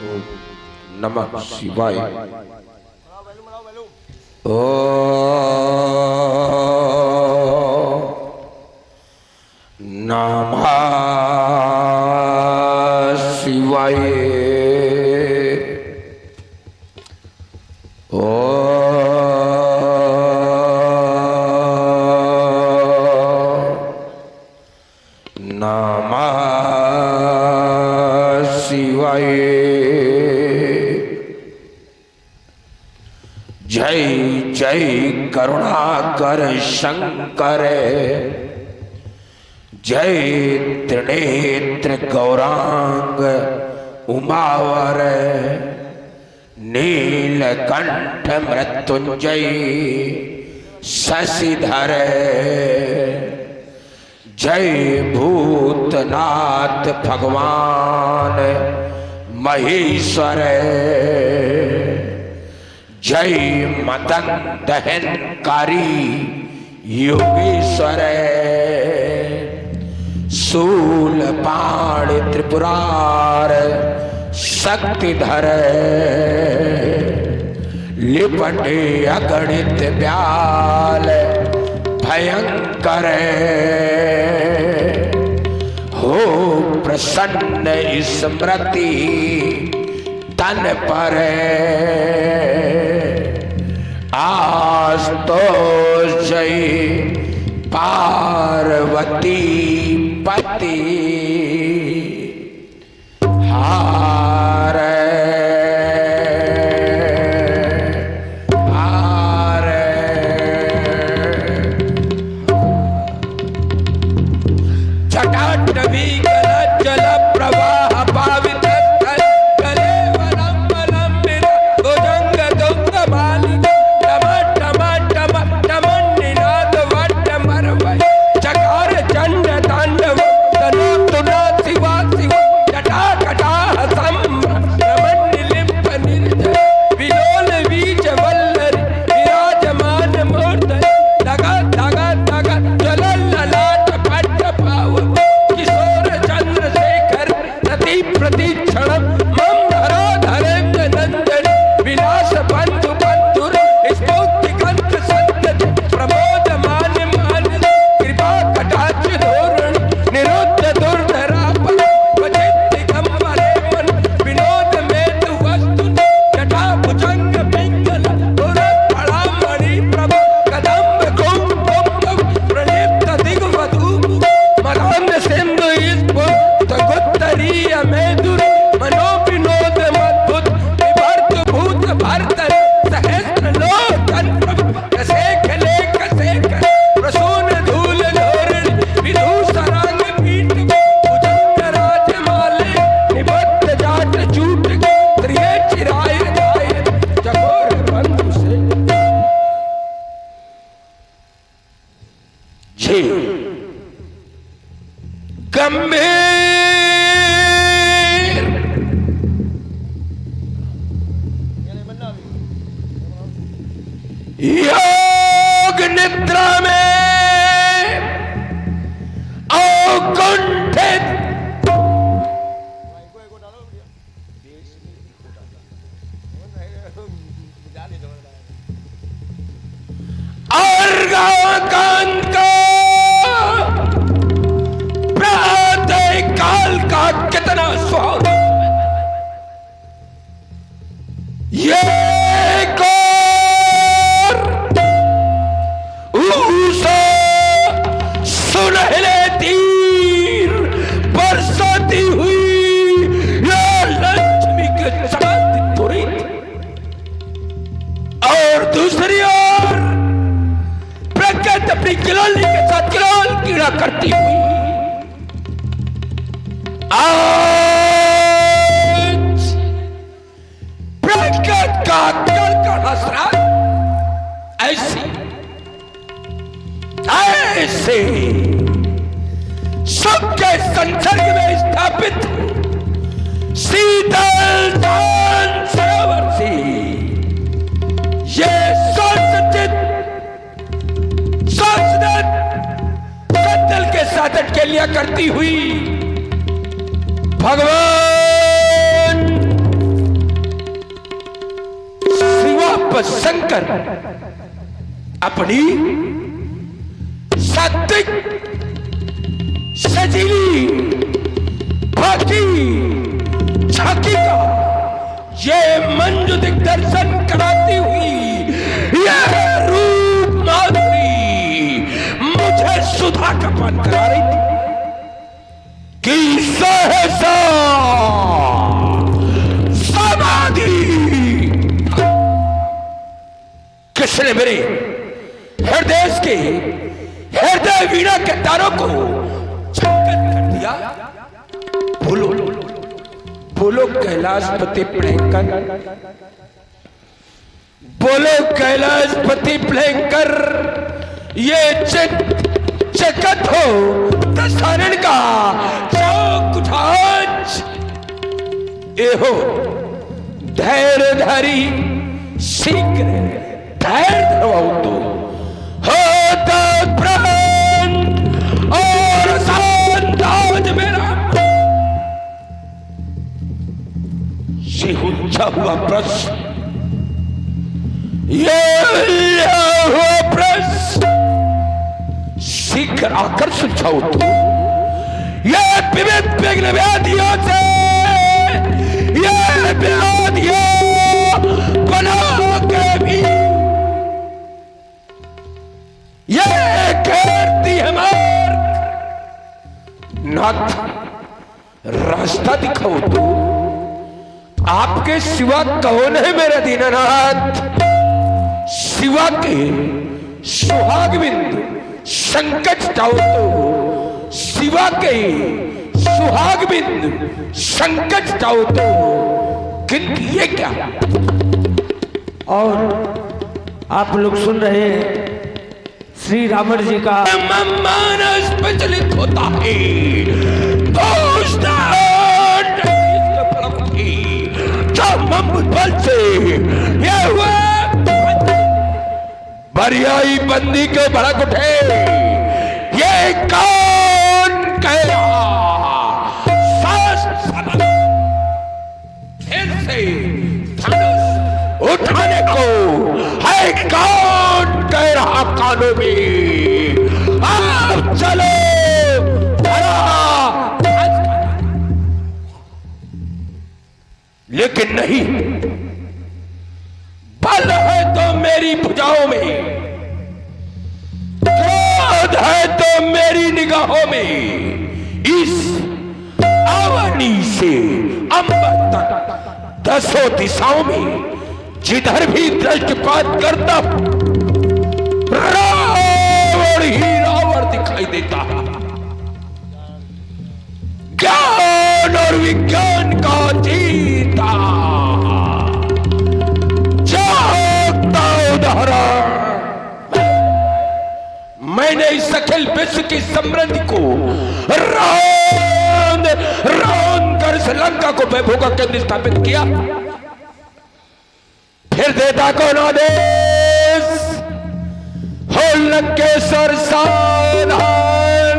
ओम नमः शिवाय। ओम नमः शिवाय। नमः शिवाय। जय जय करुणाकर शंकर, जय त्रिनेत्र गौरांग उमावर, नीलकंठ मृत्युंजय शशिधर, जय भूतनाथ भगवान महेश्वर, जय मदन दहनकारी योगेश्वर, शूलपाण त्रिपुरार शक्तिधर, लिपटे अगणित व्याल भयंकर, हो प्रसन्न स्मृति तन पर, आज तो जय पार्वती पति हार हार। जटाटवी जल प्रवाह पावित योग निद्रा में अकुंठित और कांत का प्रातः काल का कितना सुहावना ये सुनहले तीर बरसाती हुई या लक्ष्मी के चमकती तुरी, और दूसरी ओर प्रकृति अपनी किलोली के साथ किलोल कीड़ा करती हुई। आज प्रकृति का कल का हसरा ऐसी ऐसे सबके संसर्ग में स्थापित शीतल सरोवर से ये कत्ल के साथ अटकेलियां करती हुई भगवान कर अपनी सात्विक सजीली बाकी झांकी का ये मंजू दिग्दर्शन कराती हुई यह रूप माधुरी मुझे सुधा का पान करा रही थी कि सहसा समाधि किसने मेरे हृदय के हृदय वीणा के तारों को छक्कत कर दिया। बोलो बोलो कैलाशपति प्लयंकर, बोलो कैलाशपति प्लयंकर, ये चकत हो दशहरण का चौक उठाज एहो धैर्य धारी शीघ्र धैर्य धरवाओ तो होता प्राण और संताज मेरा। ये ऊंचा हुआ प्रश्न, ये हुआ प्रश्न शीघ्र आकर सुलझाओ तो ये विविध विघ्न व्याधियों से ये व्याधियों बना के भी ये कहती हमार नाथ रास्ता दिखाओ तो आपके सिवा कौन है मेरा दीननाथ। सिवा के सुहाग बिंदु संकट जाओ तो सिवा के सुहाग बिंदु संकट जाओ तो किंतु ये क्या। और आप लोग सुन रहे हैं श्री रावण जी का मानस प्रचलित होता है बल से ये हुआ बरियाई बंदी के भड़क उठे। ये कौन कह रहा फिर से धनुष उठाने को है, कौन कह रहा कानों में आप चलो लेकिन नहीं, बल है तो मेरी भुजाओं में, क्रोध है तो मेरी निगाहों में। इस अवनी से अंबर तक दसों दिशाओं में जिधर भी दृष्टिपात करता रावण ही रावण दिखाई देता है। ज्ञान और विज्ञान का जीता जागता उदाहरण मैंने इस अखिल विश्व की समृद्धि को रौंद कर श्रीलंका को वैभव का केंद्र स्थापित किया। फिर देता कौन आदेश हो लंकेश्वर सावधान।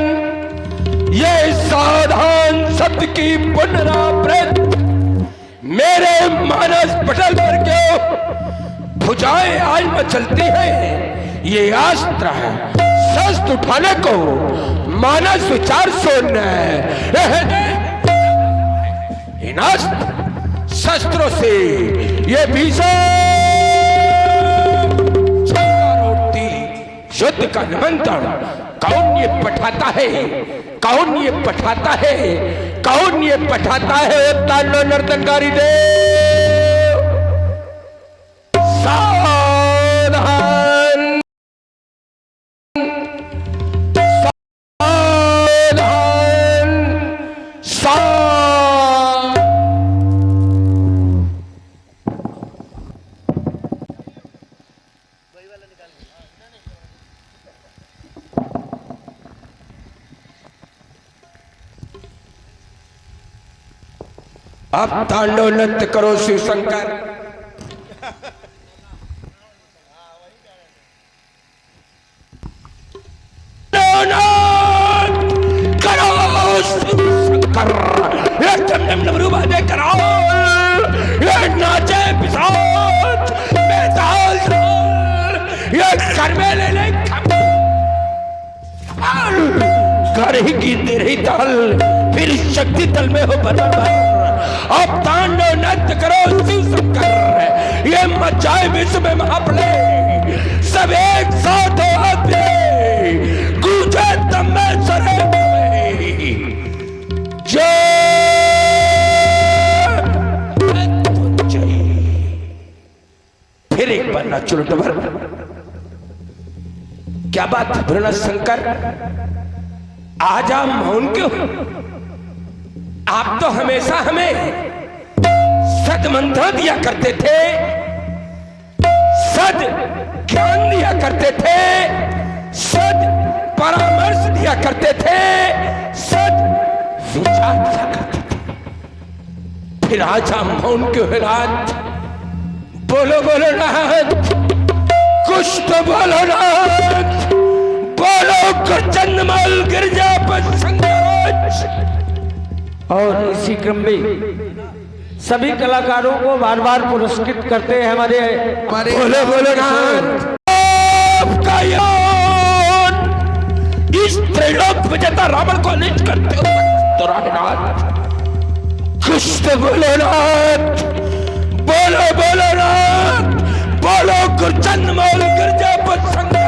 ये सावधान शब्द की पुनरावृत्ति मेरे मानस पटल पर क्यों भुजाएं आज में चलती है। ये अस्त्र है शस्त्र उठाने को मानस विचार सुनना है। इन अस्त्र शस्त्रों से ये भीषण युद्ध का निमंत्रण कौन ये पठाता है, कौन ये पठाता है, कौन ये पठाता है। तालो नर्तनकारी देव सावधान सावधान सावधान। अब तांडव नृत्य करो शिव शंकर। करो शिव शंकर, ये डम डम रूबादे करो, ये नाचे पिसाच बेताल घर में ले ले घर ही की तेरी ताल फिर शक्ति तल में हो बदल अब तांडव नृत्य करो शिव शंकर ये मचाए विश्व में महाप्रलय सब एक साथ हो आते गूंजे तमेश्वरे जय फिर एक बार नाचो लुटवर क्या बात है भोलेनाथ शंकर आज आप मौन क्यों आप तो हमेशा हमें सदमंत्र दिया करते थे सद ज्ञान दिया करते थे सद परामर्श दिया करते थे सद विचार दिया करते थे फिर आज आप मौन क्यों है रात बोलो बोलो नाथ कुछ तो बोलो नाथ बोलो चंदमल गिरजा पर संगराज और इसी क्रम में सभी कलाकारों को बार बार पुरस्कृत करते हैं हमारे बोलो बोलो नाथ आपका याद इस त्रिलोक विजेता रावण को लिट करते हो तो नाथ कुछ तो बोलो नाथ बोलो बोलो नाथ बोलो चंदमल गिरजा पर संगराज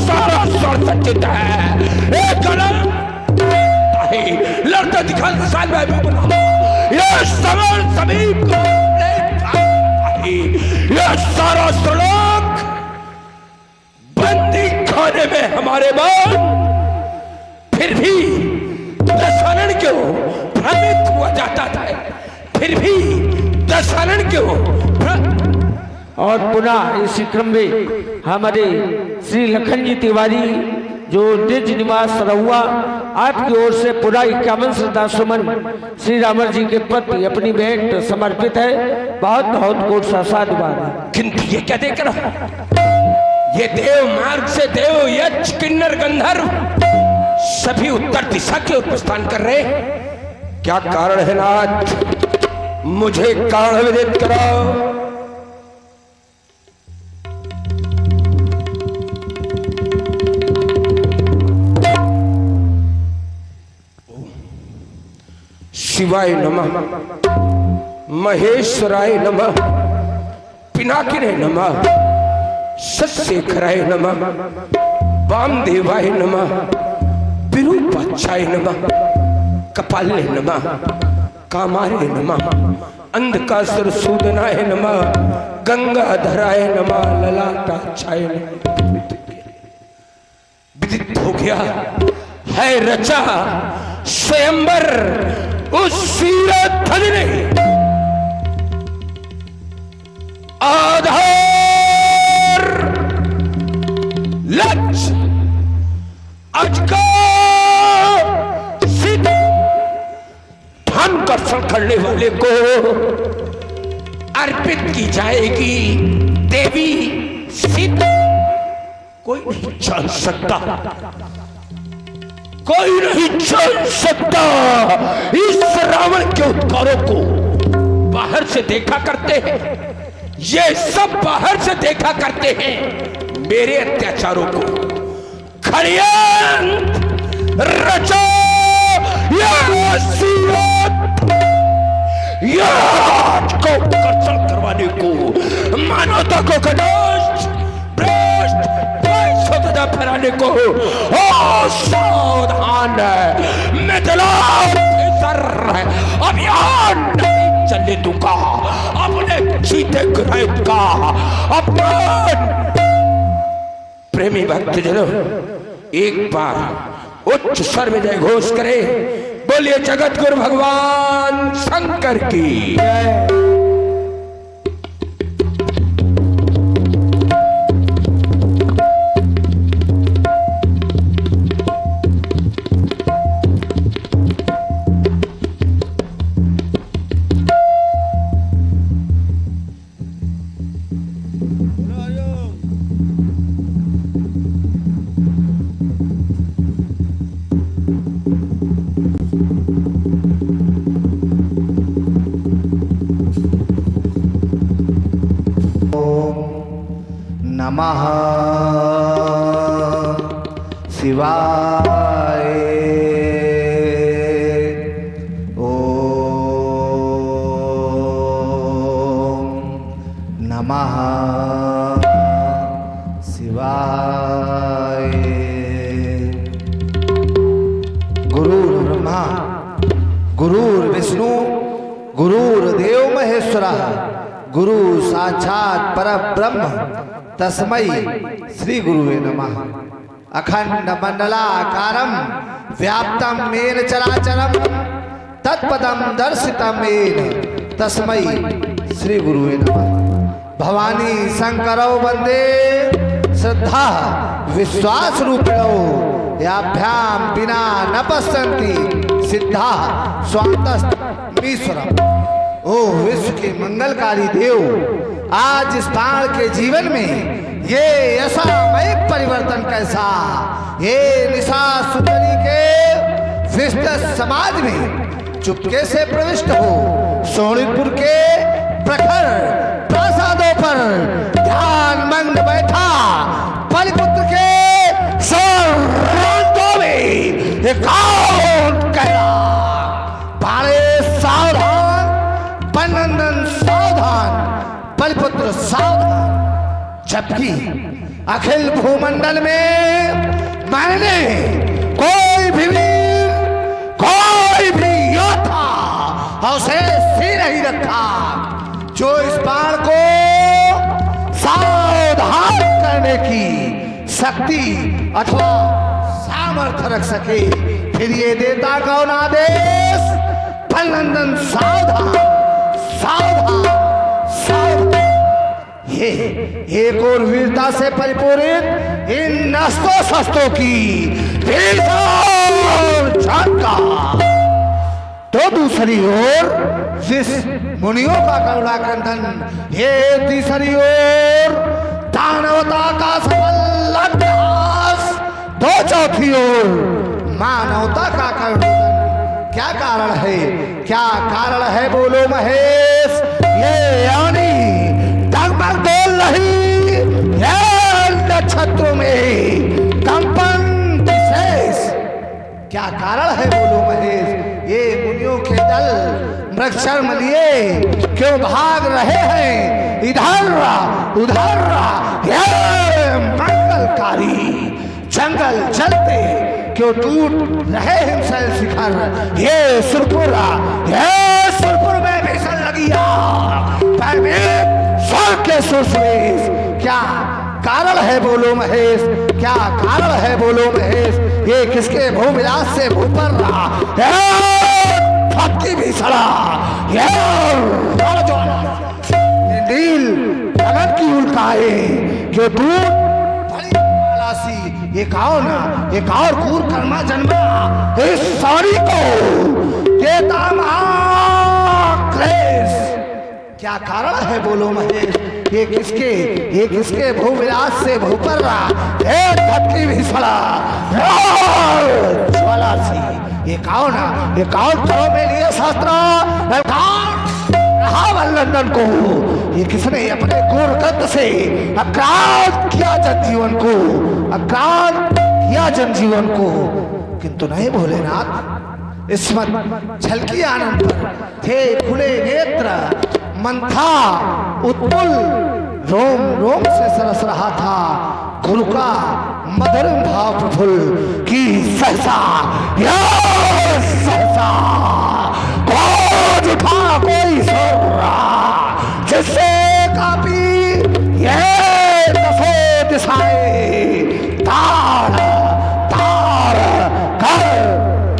सारा स्वर सचित है लड़ता दिखा साल में यह समर समीप को यह सारा श्लोक बंदी खाने में हमारे बाद फिर भी दशानन क्यों भ्रमित हुआ जाता था फिर भी दशानन क्यों और पुनः इसी क्रम में हमारे श्री लखन जी तिवारी जो निज निवास रहुआ आपकी ओर से पूरा 51 श्रद्धा सुमन श्री रामर जी के प्रति अपनी भेंट समर्पित है बहुत बहुत कोट सा साधुवाद किंतु ये क्या देख रहा ये देव मार्ग से देव यक्ष किन्नर गंधर्व सभी उत्तर दिशा की ओर प्रस्थान कर रहे क्या कारण है नाथ मुझे कारण विदित कराओ शिवाय नमः महेश्वराय नमः पिनाकिने नमः सत्शेखराय नमः वामदेवाय नमः विरूपाक्षाय नमः कपाले नमः कामारे नमः अंधकासुर सूदनाय नमः गंगाधराय नमः ललाटाक्षाय नमः विदित हो गया है रचा स्वयंवर उस सीरत ने आधार लक्ष्य अजका सिद्ध धन कर्षण करने वाले को अर्पित की जाएगी देवी सिद्ध कोई नहीं जान सकता कोई नहीं जान सकता इस रावण के उत्कारों को बाहर से देखा करते हैं ये सब बाहर से देखा करते हैं मेरे अत्याचारों को खड़ियांत रचो को कर्षण करवाने को मानवता को कटाश भ्रष्ट फैराने को सावधान मिथिला अभियान नहीं चलने दूंगा अपने जीते ग्रहित का अपमान प्रेमी भक्तजनों एक बार उच्च स्वर में जय घोष करे बोलिए जगत गुरु भगवान शंकर की नमः शिवाय। ओम नमः शिवाय। गुरुर्ब्रह्मा गुरुर्विष्णु गुरुर्देव महेश्वरः गुरु साक्षात परब्रह्म तस्मै श्री गुरुवे नमः। अखंड मंडलाकारं व्याप्तं येन चराचरं तत्पदं दर्शितं येन तस्मै श्री गुरुवे नमः। भवानी शंकरौ वंदे श्रद्धा विश्वास रूपिणौ याभ्यां बिना न पश्यन्ति सिद्धा स्वान्तमीश्वरम्। ओ विश्व के मंगलकारी देव, आज इस बाण के जीवन में ये असामय परिवर्तन कैसा, ये निशा सुंदरी के विस्तृत समाज में चुपके से प्रविष्ट हो सोनितपुर के प्रखर प्रासादों पर ध्यान मग्न बैठा बलिपुत्र के सर्वांगों में एकाउंट कहला। बाणे सावधान, पन्नंदन सावधान, बलिपुत्र सावधान। जबकि अखिल भूमंडल में मैंने कोई भी वीर, कोई भी योद्धा अवशेष ही नहीं रखा जो इस बाण को सावधान करने की शक्ति अथवा सामर्थ्य रख सके। फिर ये देता कौन आदेश? पन्नंदन सावधान, सावधान, सावधान। ये एक और वीरता से परिपूरित इन अस्त्रों शस्त्रों की भीषण झटका, तो दूसरी ओर जिस मुनियों का करुणा कंदन, ये तीसरी ओर दानवता का सफल अभ्यास, तो चौथी ओर मानवता का करुणा। क्या कारण है, क्या कारण है बोलो महेश? ये यानी डगमग बोल रही ये नक्षत्रों में कंपन विशेष, क्या कारण है बोलो महेश? ये मुनियों के दल मृगशर्म लिए क्यों भाग रहे हैं इधर उधर? ये मंगलकारी जंगल चलते क्यों टूट रहे हिमशैल शिखर? ये सुरपुर में भीषण लगिया स्वर्ग के सुरसुरेश, क्या कारण है बोलो महेश? क्या कारण है बोलो महेश? ये किसके भूविलास से भूपर रहा भक्ति भी सड़ा, ये नील गगन की उल्काए जो दूर एक और कूर कर्मा जन्मा इस सारी को देता महाक्लेश। क्या कारण है बोलो महेश? ये किसके भूविलास से भूपर रहा एक धरती भी सड़ा ज्वाला सी। ये कौन करो में लिए शास्त्र लंदन को? ये किसने अपने घोर गद्द से आक्रांत किया जनजीवन को? किंतु नहीं भोलेनाथ, इसमत झलकी आनंद पर थे खुले नेत्र, मन था उत्पुल, रोम रोम से सरस रहा था गुरु का मधुर भाव प्रफुल्ल की सहसा खोज उठा कोई सोरा जिससे कापी ये दसों दिशाएं तार तार कर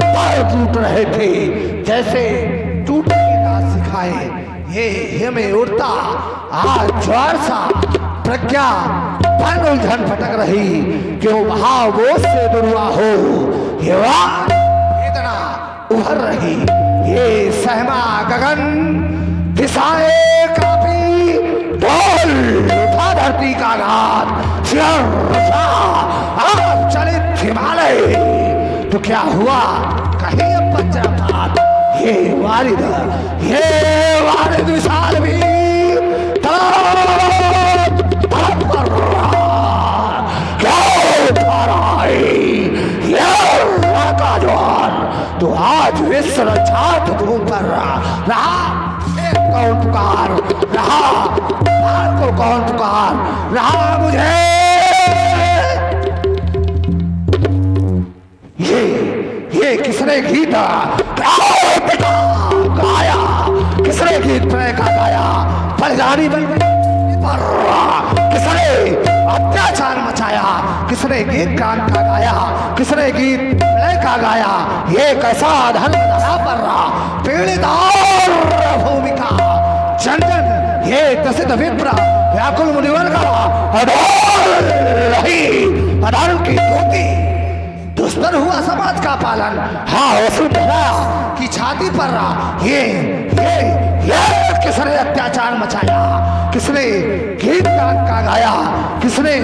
पर टूट रहे थे जैसे टूटे दांत सिखाए। ये हमें उड़ता आज ज्वार सा प्रज्ञा पन उलझन भटक रही क्यों भाव बोझ से दुर्वा हो ये इतना उभर रही ये सहमा गगन दिशाएं काफी बोल उठा धरती का घात आप चलित हिमालय तो क्या हुआ कहीं अब वज्रपात ये वारिद विशाल भी तड़प कर रहा इस रचात भूमि पर रहा कौन पुकार रहा, को कौन पुकार रहा मुझे। ये किसने गीत गाया, किसने गीत प्रेम का गाया, बलिदानी बन किसने अत्याचार मचाया, किसने गीत गान का गाया, किसने गीत प्रेम का गाया। ये कैसा धर्म धरा पर रहा पीड़ित और भूमिका जन जन ये प्रसिद्ध विप्र व्याकुल मुनिवर का अधर्म की धोती दुष्कर हुआ समाज का पालन। हाँ वसुंधरा की छाती पर रहा ये किसने अत्याचार मचाया, किसने गीत गान का गाया, किसने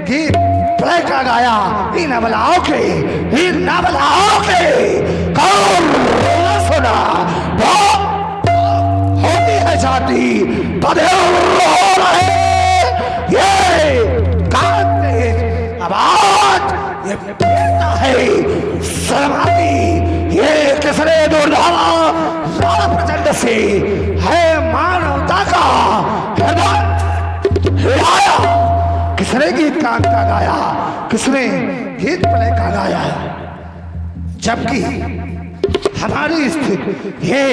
गीत प्ले का गाया। इन अबलाओं के कौन सुना होती है जाति बधे हो रहे ये कांते आवाज ये बेटा है शर्माती। ये किसने दुर्धारा प्रचंड से है मानवता का हिलाया, किसने गीत गान का गाया, किसने गीत प्ले का गाया। जबकि हमारी स्थिति ये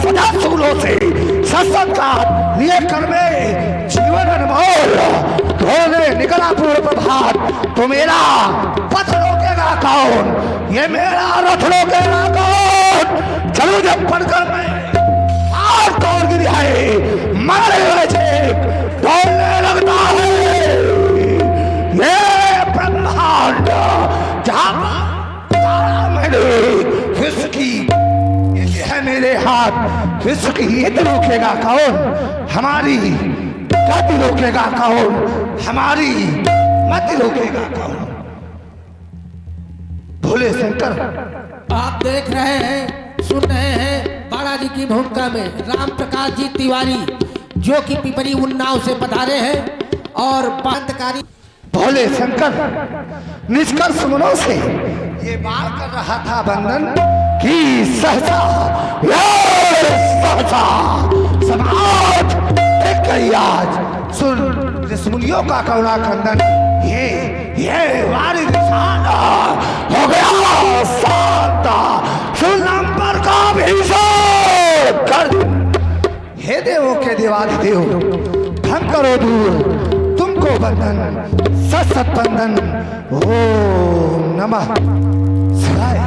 सदा सूलों से सत्संग लिए कर्मे जीवन अनमोल धोने निकला पूर्व प्रभात। तो मेरा पथ रोकेगा कौन, ये मेरा रथ रोकेगा कौन। चलो जब पढ़कर मैं आर तोड़ गिरी है मारे हुए बोलने लगता है ये ब्रह्मांड जहां मैंने विश्व की है मेरे हाथ। विश्व की हित रोकेगा कौन, हमारी गति रोकेगा कौन, हमारी मति रोकेगा कौन। भोले शंकर आप देख रहे हैं, सुन रहे हैं बालाजी की भूमिका में राम प्रकाश जी तिवारी जो कि पिपरी उन्नाव से पधारे हैं और बंदकारी भोले शंकर निष्कर्ष मनों से ये बार कर रहा था बंधन कि सहसा समाज एक आज सुन ऋषिमुनियों का करुणा खंडन। ये वारी निशाना हो गया शांता सुन नंबर का भीषण कर। हे देवों के देवाधिदेव भंग करो दूर तुमको बंधन सत बंधन। ओम नमः शिवाय।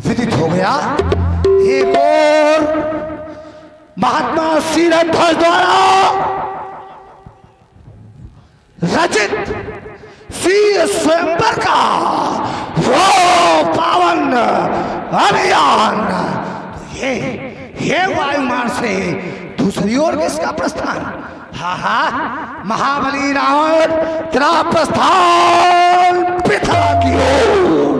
विदित हो गया एक और महात्मा श्रीधर द्वारा रचित श्री स्वयंवर का वो पावन अभियान। ये वायुमान से दूसरी ओर किसका प्रस्थान। हाँ महाबली रावण तेरा प्रस्थान पिता की ओर।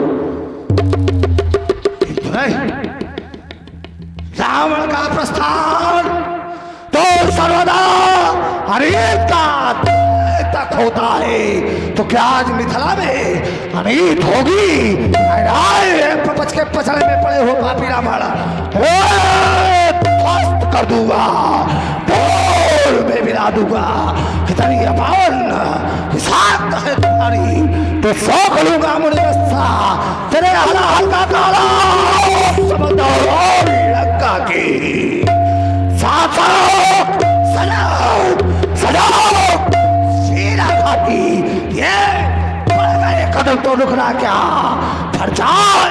रावण का प्रस्थान तो सर्वदा अनेक तक होता है। तो क्या आज मिथिला में अनीत होगी। पच के पचड़े में पड़े हो पापी रावण कर दूंगा, में मिला दूंगा। कितनी अपावन विषाक्त है तुम्हारी तो सौख लूंगा मुनिवत्सा तेरे हला हल्का काला लंका की सजाओ सीधा घाटी। ये कदम तो रुकना क्या फर जाए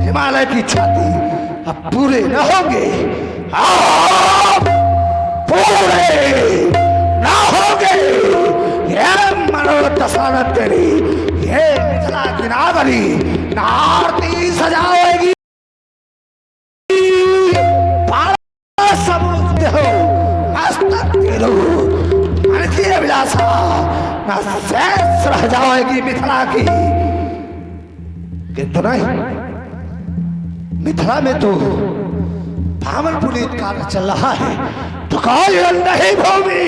हिमालय की छाती अब पूरे न होंगे, पूरे ना होंगे। ये मनोदशानत तेरी ये मिथिला की नागरी नारती सजाएगी। समुद्र हो मस्तक विलासा ना शेष रह जाएगी मिथिला की। किंतु नहीं मिथिला में तो पावन पुनीत कार्य चल रहा है। तो कोई नहीं भूमि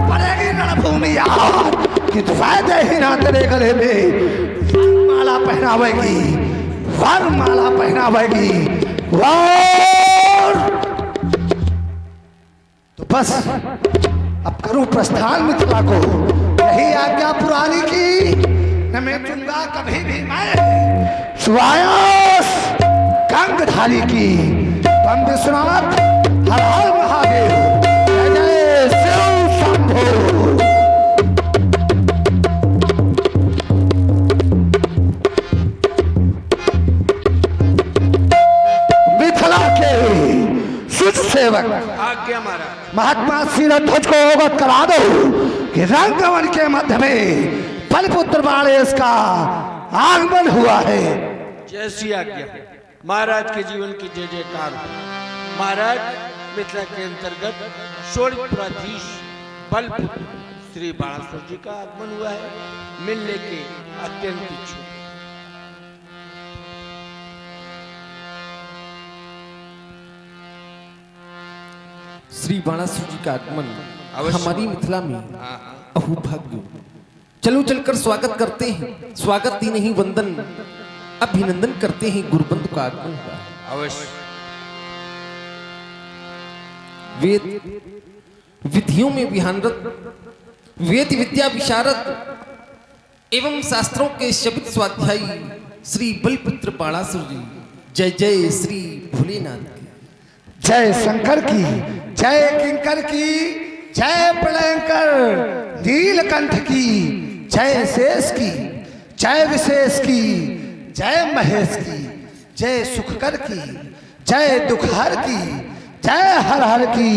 पड़ेगी रणभूमि यार कि तू फायदे ही ना तेरे गले में माला पहनावेगी, वरमाला पहनावेगी। और तो बस अब करूं प्रस्थान मिथिला को, यही आज्ञा पुरानी की, न मिटूंगा कभी भी मैं सुवायास गंगधारी की। बम विश्वनाथ हर हर महादेव, जय जय शिव शंभो। मिथिला के सुच सेवक आज्ञा महाराज। महात्मा शीरध्वज को अवगत करा दो कि रंगवन के मध्य में बलपुत्र बाणेश का आगमन हुआ है। जैसी आज्ञा महाराज के जीवन की जय जयकार हो। महाराज, मिथिला के अंतर्गत शोणितपुराधीश बलपुत्र श्री बाणासुर जी का आगमन हुआ है। मिलने के अत्यंत इच्छुक। श्री बाणासुर जी का आगमन अवश्य। हमारी मिथिला में अहुभाग्य। चलो चलकर स्वागत करते हैं, स्वागत ही नहीं वंदन अभिनंदन करते हैं। गुरुबंधु का आगमन हुआ। अवश्य। वेद विधियों में विहानरत, वेद विद्या विशारद एवं शास्त्रों के शब्द स्वाध्यायी श्री बलपुत्र बाणासुर जी, जय जय श्री भोलेनाथ की। जय शंकर की, जय किंकर की, जय प्रलयंकर नीलकंठ की, जय शेष की, जय विशेष की, जय महेश की, जय सुखकर की, जय दुखहर की, जय हर हर की,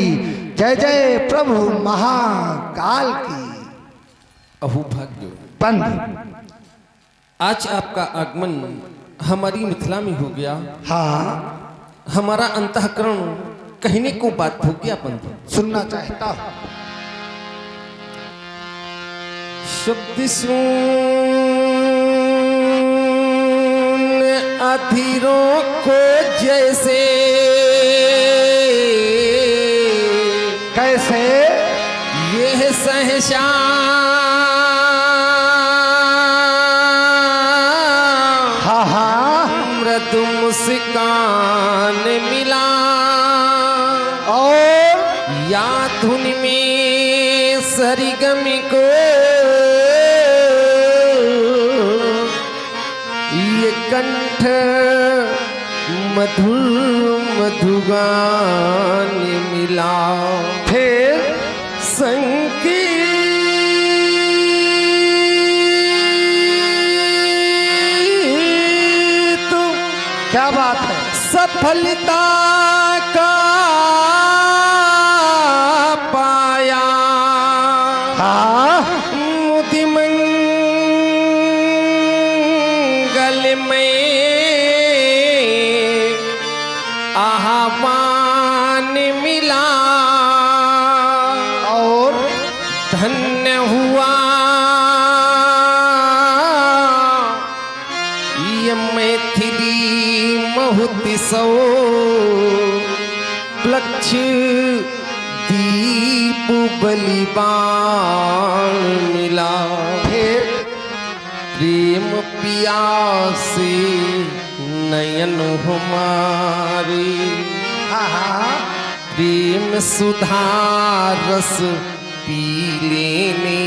जय जय प्रभु महाकाल की। अहुभाग्य। बंद। आज आपका आगमन हमारी मिथिला में हो गया। हाँ, हमारा अंतःकरण कहने को बात हो गया। बंधु, सुनना चाहता हूं। शब्द सुन अधीरों को जैसे, कैसे यह सहसा हाँ हाँ मृदु मुस्कान मिला, और या धुन में सरगम को ये कंठ मधुर मधुगान मिला। फिर संगीत क्या बात है? सफलता का पाया, हाँ, मुदि मंगल में आह्वान मिला, और धन्य हुआ ये मैथिली महुति सौ प्लक्ष दीप बलिबान मिला। फिर प्रेम पियासे नयन हमारे, हाँ हाँ, प्रेम सुधा रस पी लेने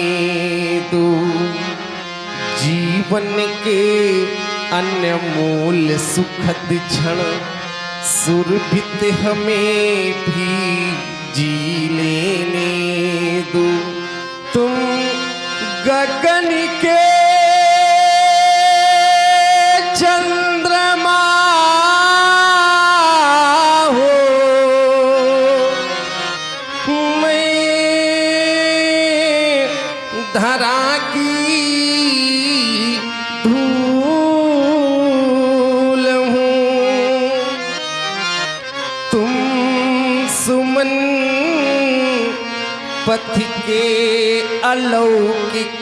दो, जीवन के अनमोल सुखद क्षण सुरभित हमें भी जी लेने दो। तुम गगन के चंद्रमा हो, मैं धरा की धूल हूँ, तुम सुमन पथ के अलौकिक,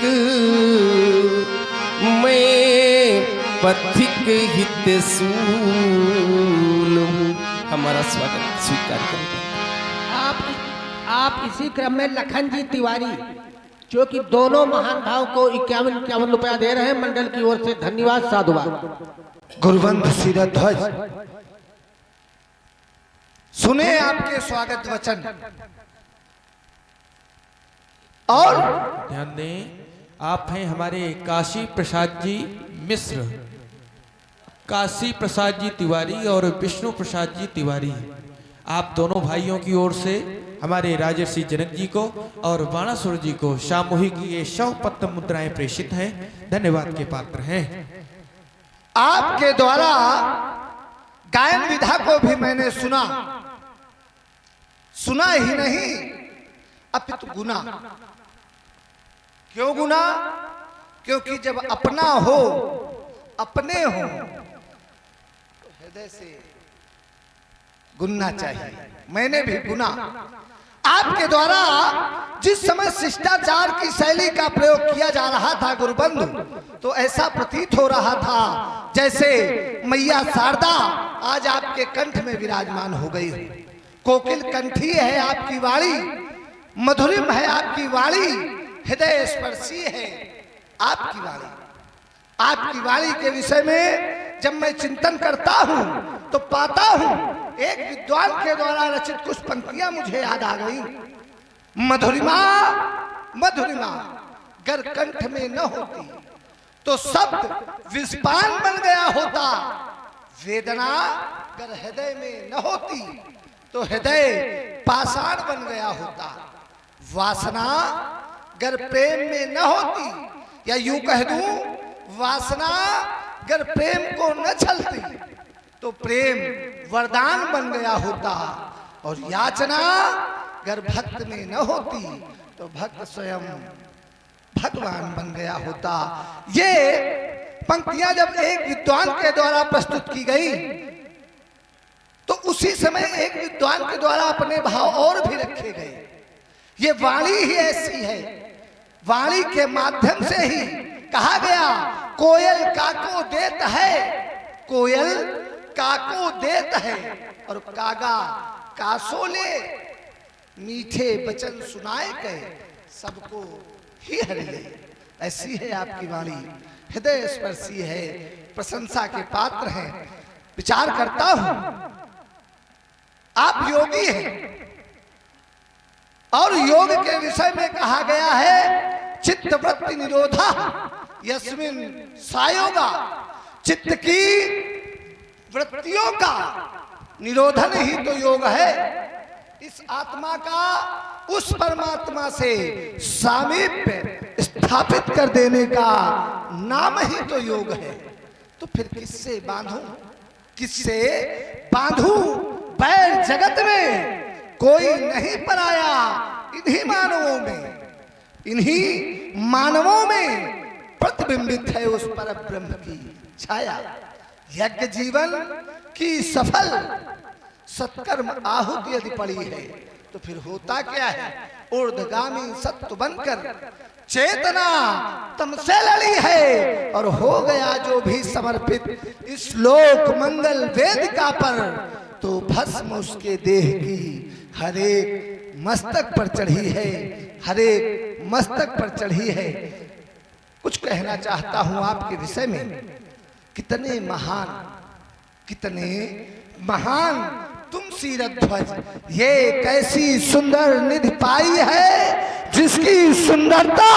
मैं पथिक हित सूल हूँ। हमारा स्वागत स्वीकार करें। आप इसी क्रम में लखन जी तिवारी जो कि दोनों महान भाव को 51 रुपया दे रहे हैं मंडल की ओर से। धन्यवाद, साधुवाद। गुरुवंत शिरध्वज, सुने आपके स्वागत वचन और ध्यान दें, आप हैं हमारे काशी प्रसाद जी मिश्र, काशी प्रसाद जी तिवारी और विष्णु प्रसाद जी तिवारी। आप दोनों भाइयों की ओर से हमारे राजर्षि जनक जी को और बाणासुर जी को सामूहिक ये 100 पत्र मुद्राएं प्रेषित हैं। धन्यवाद के पात्र हैं। आपके द्वारा गायन विधा को भी मैंने सुना ही नहीं अपितु गुना। क्यों गुना? क्योंकि जब अपना हो, अपने हो, तो हृदय से गुनना चाहिए। मैंने भी गुना। आपके द्वारा जिस समय शिष्टाचार की शैली का प्रयोग किया जा रहा था गुरुबंधु, तो ऐसा प्रतीत हो रहा था जैसे मैया शारदा आज आपके कंठ में विराजमान हो गई। कोकिल कंठी है आपकी वाणी, मधुरिम है आपकी वाणी, हृदय स्पर्शी है आपकी वाणी। आपकी वाणी के विषय में जब मैं चिंतन करता हूं तो पाता हूं एक विद्वान के द्वारा रचित कुछ पंक्तियां मुझे याद आ गई। मधुरिमा मधुरिमा गर कंठ में न होती तो शब्द विस्पान बन गया होता। वेदना गर हृदय में न होती तो हृदय पाषाण बन गया होता। वासना गर प्रेम में न होती, या यूं कह दूं, वासना गर प्रेम को न छलती तो प्रेम वरदान बन गया होता। और याचना गर भक्त में न होती तो भक्त स्वयं भगवान बन गया होता। ये पंक्तियां जब एक विद्वान के द्वारा प्रस्तुत की गई तो उसी समय एक विद्वान के द्वारा अपने भाव और भी रखे गए। ये वाणी ही ऐसी है, वाणी के माध्यम से ही कहा गया कोयल काको देत है, कोयल काको देत है और कागा कासोले, मीठे वचन सुनाए गए सबको ही हर ले। ऐसी है आपकी वाणी, हृदय स्पर्शी है, प्रशंसा के पात्र हैं। विचार करता हूं आप योगी हैं और योग के विषय में कहा गया है चित्त वृत्ति निरोधा यस्मिन सायोगा। चित्त की वृत्तियों का निरोधन ही तो योग है। इस आत्मा का उस परमात्मा से सामीप्य स्थापित कर देने का नाम ही तो योग है। तो फिर किससे बांधूं, किससे बांधूं? बैर जगत में कोई नहीं पराया, इन्हीं मानवों में, इन्हीं मानवों में प्रतिबिंबित है उस पर ब्रह्म की छाया। यज्ञ जीवन की सफल सत्कर्म आहुति यदि पड़ी है तो फिर होता क्या है? ऊर्ध्वगामी सत्व बनकर चेतना तमसे लड़ी है और हो गया जो भी समर्पित इस लोक मंगल वेदिका पर, तो भस्म उसके देह की हरेक मस्तक पर चढ़ी है, हरेक मस्तक पर चढ़ी है। कुछ कहना चाहता हूं आपके विषय में। कितने महान, कितने महान तुम शिरध्वज। ये कैसी सुंदर निधि पाई है जिसकी सुंदरता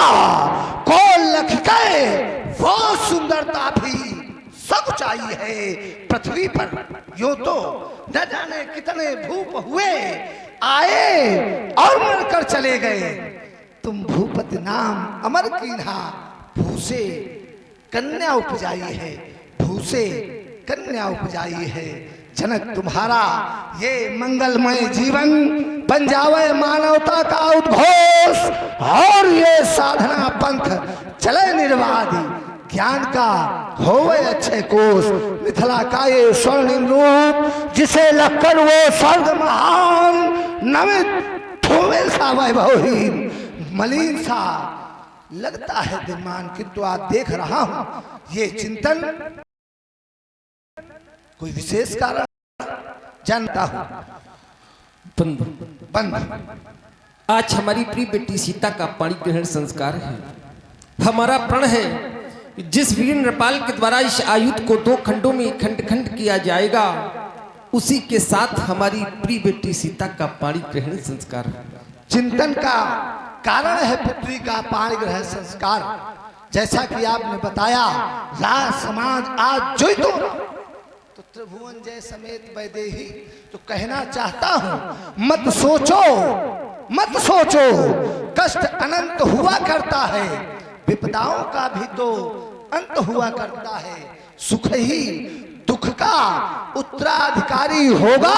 को लख के वो सुंदरता भी सब चाहिए है पृथ्वी पर। यो तो न जाने कितने भूप हुए आए और मरकर चले गए। तुम भूपति नाम अमर कीन्हा, भूसे कन्या उपजाई है, भूसे कन्या उपजाई है। जनक तुम्हारा ये मंगलमय जीवन बन जावे मानवता का उद्घोष और ये साधना पंथ चले निर्वाधि, ज्ञान का होवे अच्छे कोष। मिथिला का ये स्वर्णिम रूप जिसे लखकर वो स्वर्ग महान, नमित धूमिल सा वैभवहीन, मलिन सा लगता है दिमान, किंतु आज देख रहा हूं ये चिंतन कोई विशेष कारण जानता हूं। बंद आज हमारी प्रिय बेटी सीता का पाणी ग्रहण संस्कार है। हमारा प्रण है जिस वीर नृपाल के द्वारा इस आयुध को 2 खंडों में खंड खंड किया जाएगा, उसी के साथ हमारी प्रिय बेटी सीता का पाणी ग्रहण संस्कार है। चिंतन का कारण है पुत्री का पाणी ग्रहण संस्कार। जैसा कि आपने बताया, राज समाज आज जो तो त्रिभुवन जय समेत वैदेही, तो कहना चाहता हूं मत सोचो, मत सोचो, कष्ट अनंत हुआ करता है, विपदाओं का भी तो अंत हुआ करता है, सुख ही दुख का उत्तराधिकारी होगा,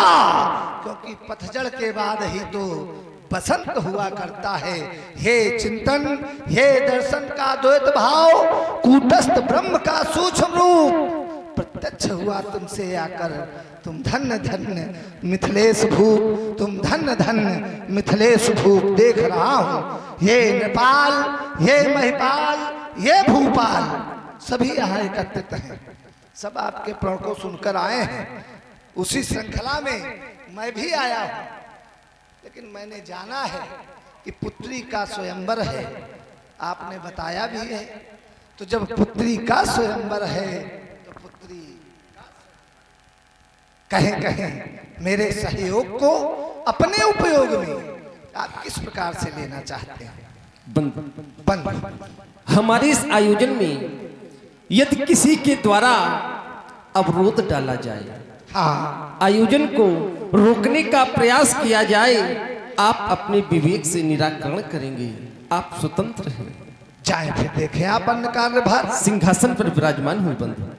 क्योंकि पतझड़ के बाद ही तो बसंत हुआ करता है। हे चिंतन, हे दर्शन का द्वैत भाव, कूटस्थ ब्रह्म का सूक्ष्म रूप प्रत्यक्ष हुआ तुमसे आकर, तुम धन्य धन्य मिथिलेश भूप, तुम धन्य धन्य मिथिलेश भूप। देख रहा हूं ये नेपाल, ये महिपाल, ये भूपाल सभी यहाँ एकत्रित हैं, सब आपके प्रण को सुनकर आए हैं। उसी श्रृंखला में मैं भी आया हूं, लेकिन मैंने जाना है कि पुत्री का स्वयंवर है, आपने बताया भी है। तो जब पुत्री का स्वयंवर है तो पुत्री कहें कहें मेरे सहयोग को अपने उपयोग में आप किस प्रकार से लेना चाहते हैं? बंद हमारे इस आयोजन में यदि किसी के द्वारा अवरोध डाला जाए, हाँ, आयोजन को रोकने का प्रयास किया जाए, आप अपने विवेक से निराकरण करेंगे। आप स्वतंत्र हैं। जाए फिर देखें आप अन्य कार्यभार। सिंहासन पर विराजमान हुए बंधु।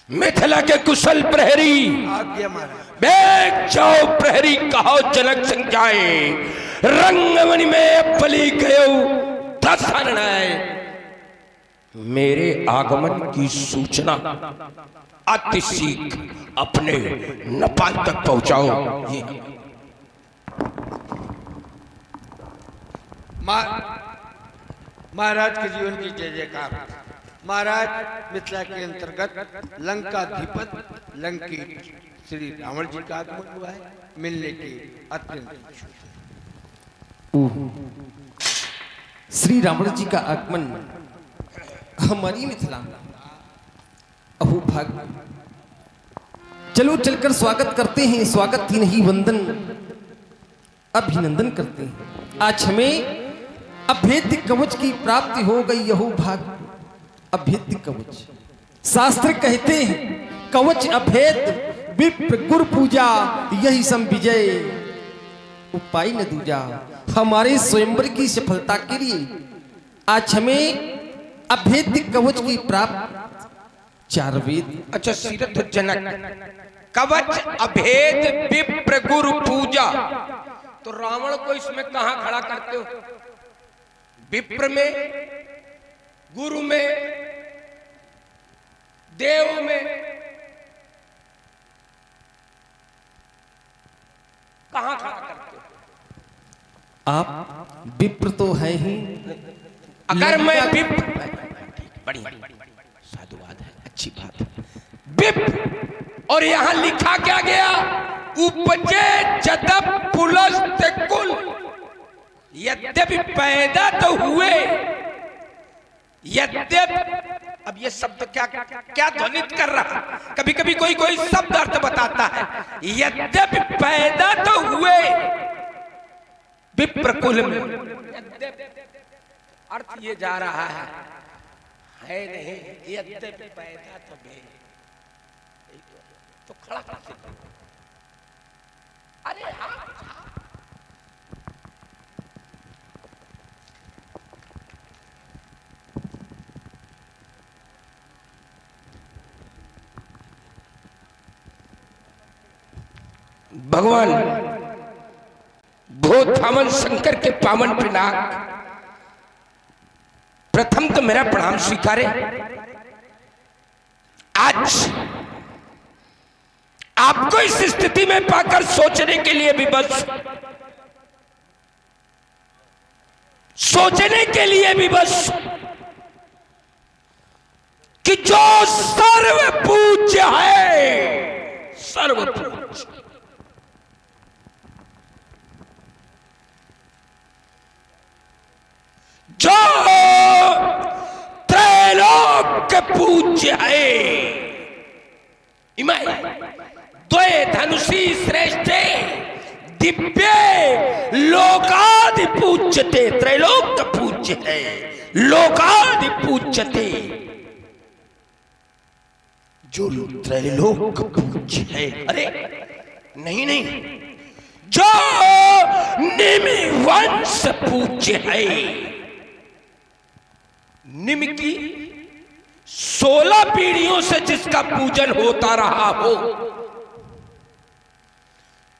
मिथिला के कुशल प्रहरी बैठ जाओ प्रहरी, कहो जनक संग जाए, रंगमणि में पली गयो दर्शन है। मेरे आगमन की सूचना अति शीघ्र अपने नेपाल तक पहुंचाओ। महाराज के जीवन की जय जयकार। महाराज, मिथिला के अंतर्गत लंकाधिपत लंकी श्री रावण जी का आगमन हुआ है, मिलने के अत्यंत श्री रावण जी का आगमन हमारी मिथिला, अहो भाग। चलो चलकर स्वागत करते हैं, स्वागत ही नहीं वंदन अभिनंदन करते हैं। आज हमें अभेद्य कवच की प्राप्ति हो गई, अहो भाग। अभेद्य कवच, शास्त्र कहते हैं कवच अभेद विप्र गुरु पूजा, यही सम विजय उपाय न दूजा। हमारे स्वयंवर की सफलता के लिए आज हमें अभेद्य कवच की प्राप्त 4 वेद। अच्छा, सीरथ जनक, कवच अभेद विप्र गुरु पूजा, तो रावण को इसमें कहां खड़ा करते हो? विप्र में, गुरु में, देव में, कहां खड़ा करते हो? आप विप्र तो है ही। अगर मैं विप्र, बढ़िया साधुवाद है, अच्छी बात है, विप्र, और यहां लिखा क्या गया? उपजे जदप पुलस्त कुल, यद्यपि पैदा तो हुए, यद्यपि, अब ये शब्द क्या क्या ध्वनित कर रहा? कभी कभी कोई कोई शब्द अर्थ बताता है। यद्यपि पैदा तो हुए विप्र कुल में, अर्थ ये जा रहा है नहीं, यद्यपि पैदा तो हुए, तो खड़ा करते, अरे हाँ, भगवान भूथामन शंकर के पावन पिनाक, प्रथम तो मेरा प्रणाम स्वीकारे। आज आपको इस स्थिति में पाकर सोचने के लिए भी बस कि जो सर्व पूज्य है, सर्व पूज्य, जो त्रैलोक पूज्य है, इमाई द्वय धनुषी श्रेष्ठे दिव्य लोकादि पूज्यते, त्रैलोक पूज्य है, लोकादि पूज्यते, जो त्रैलोक पूज्य है। अरे नहीं नहीं, जो निमि वंश पूज्य है, निमि की 16 पीढ़ियों से जिसका पूजन होता रहा हो,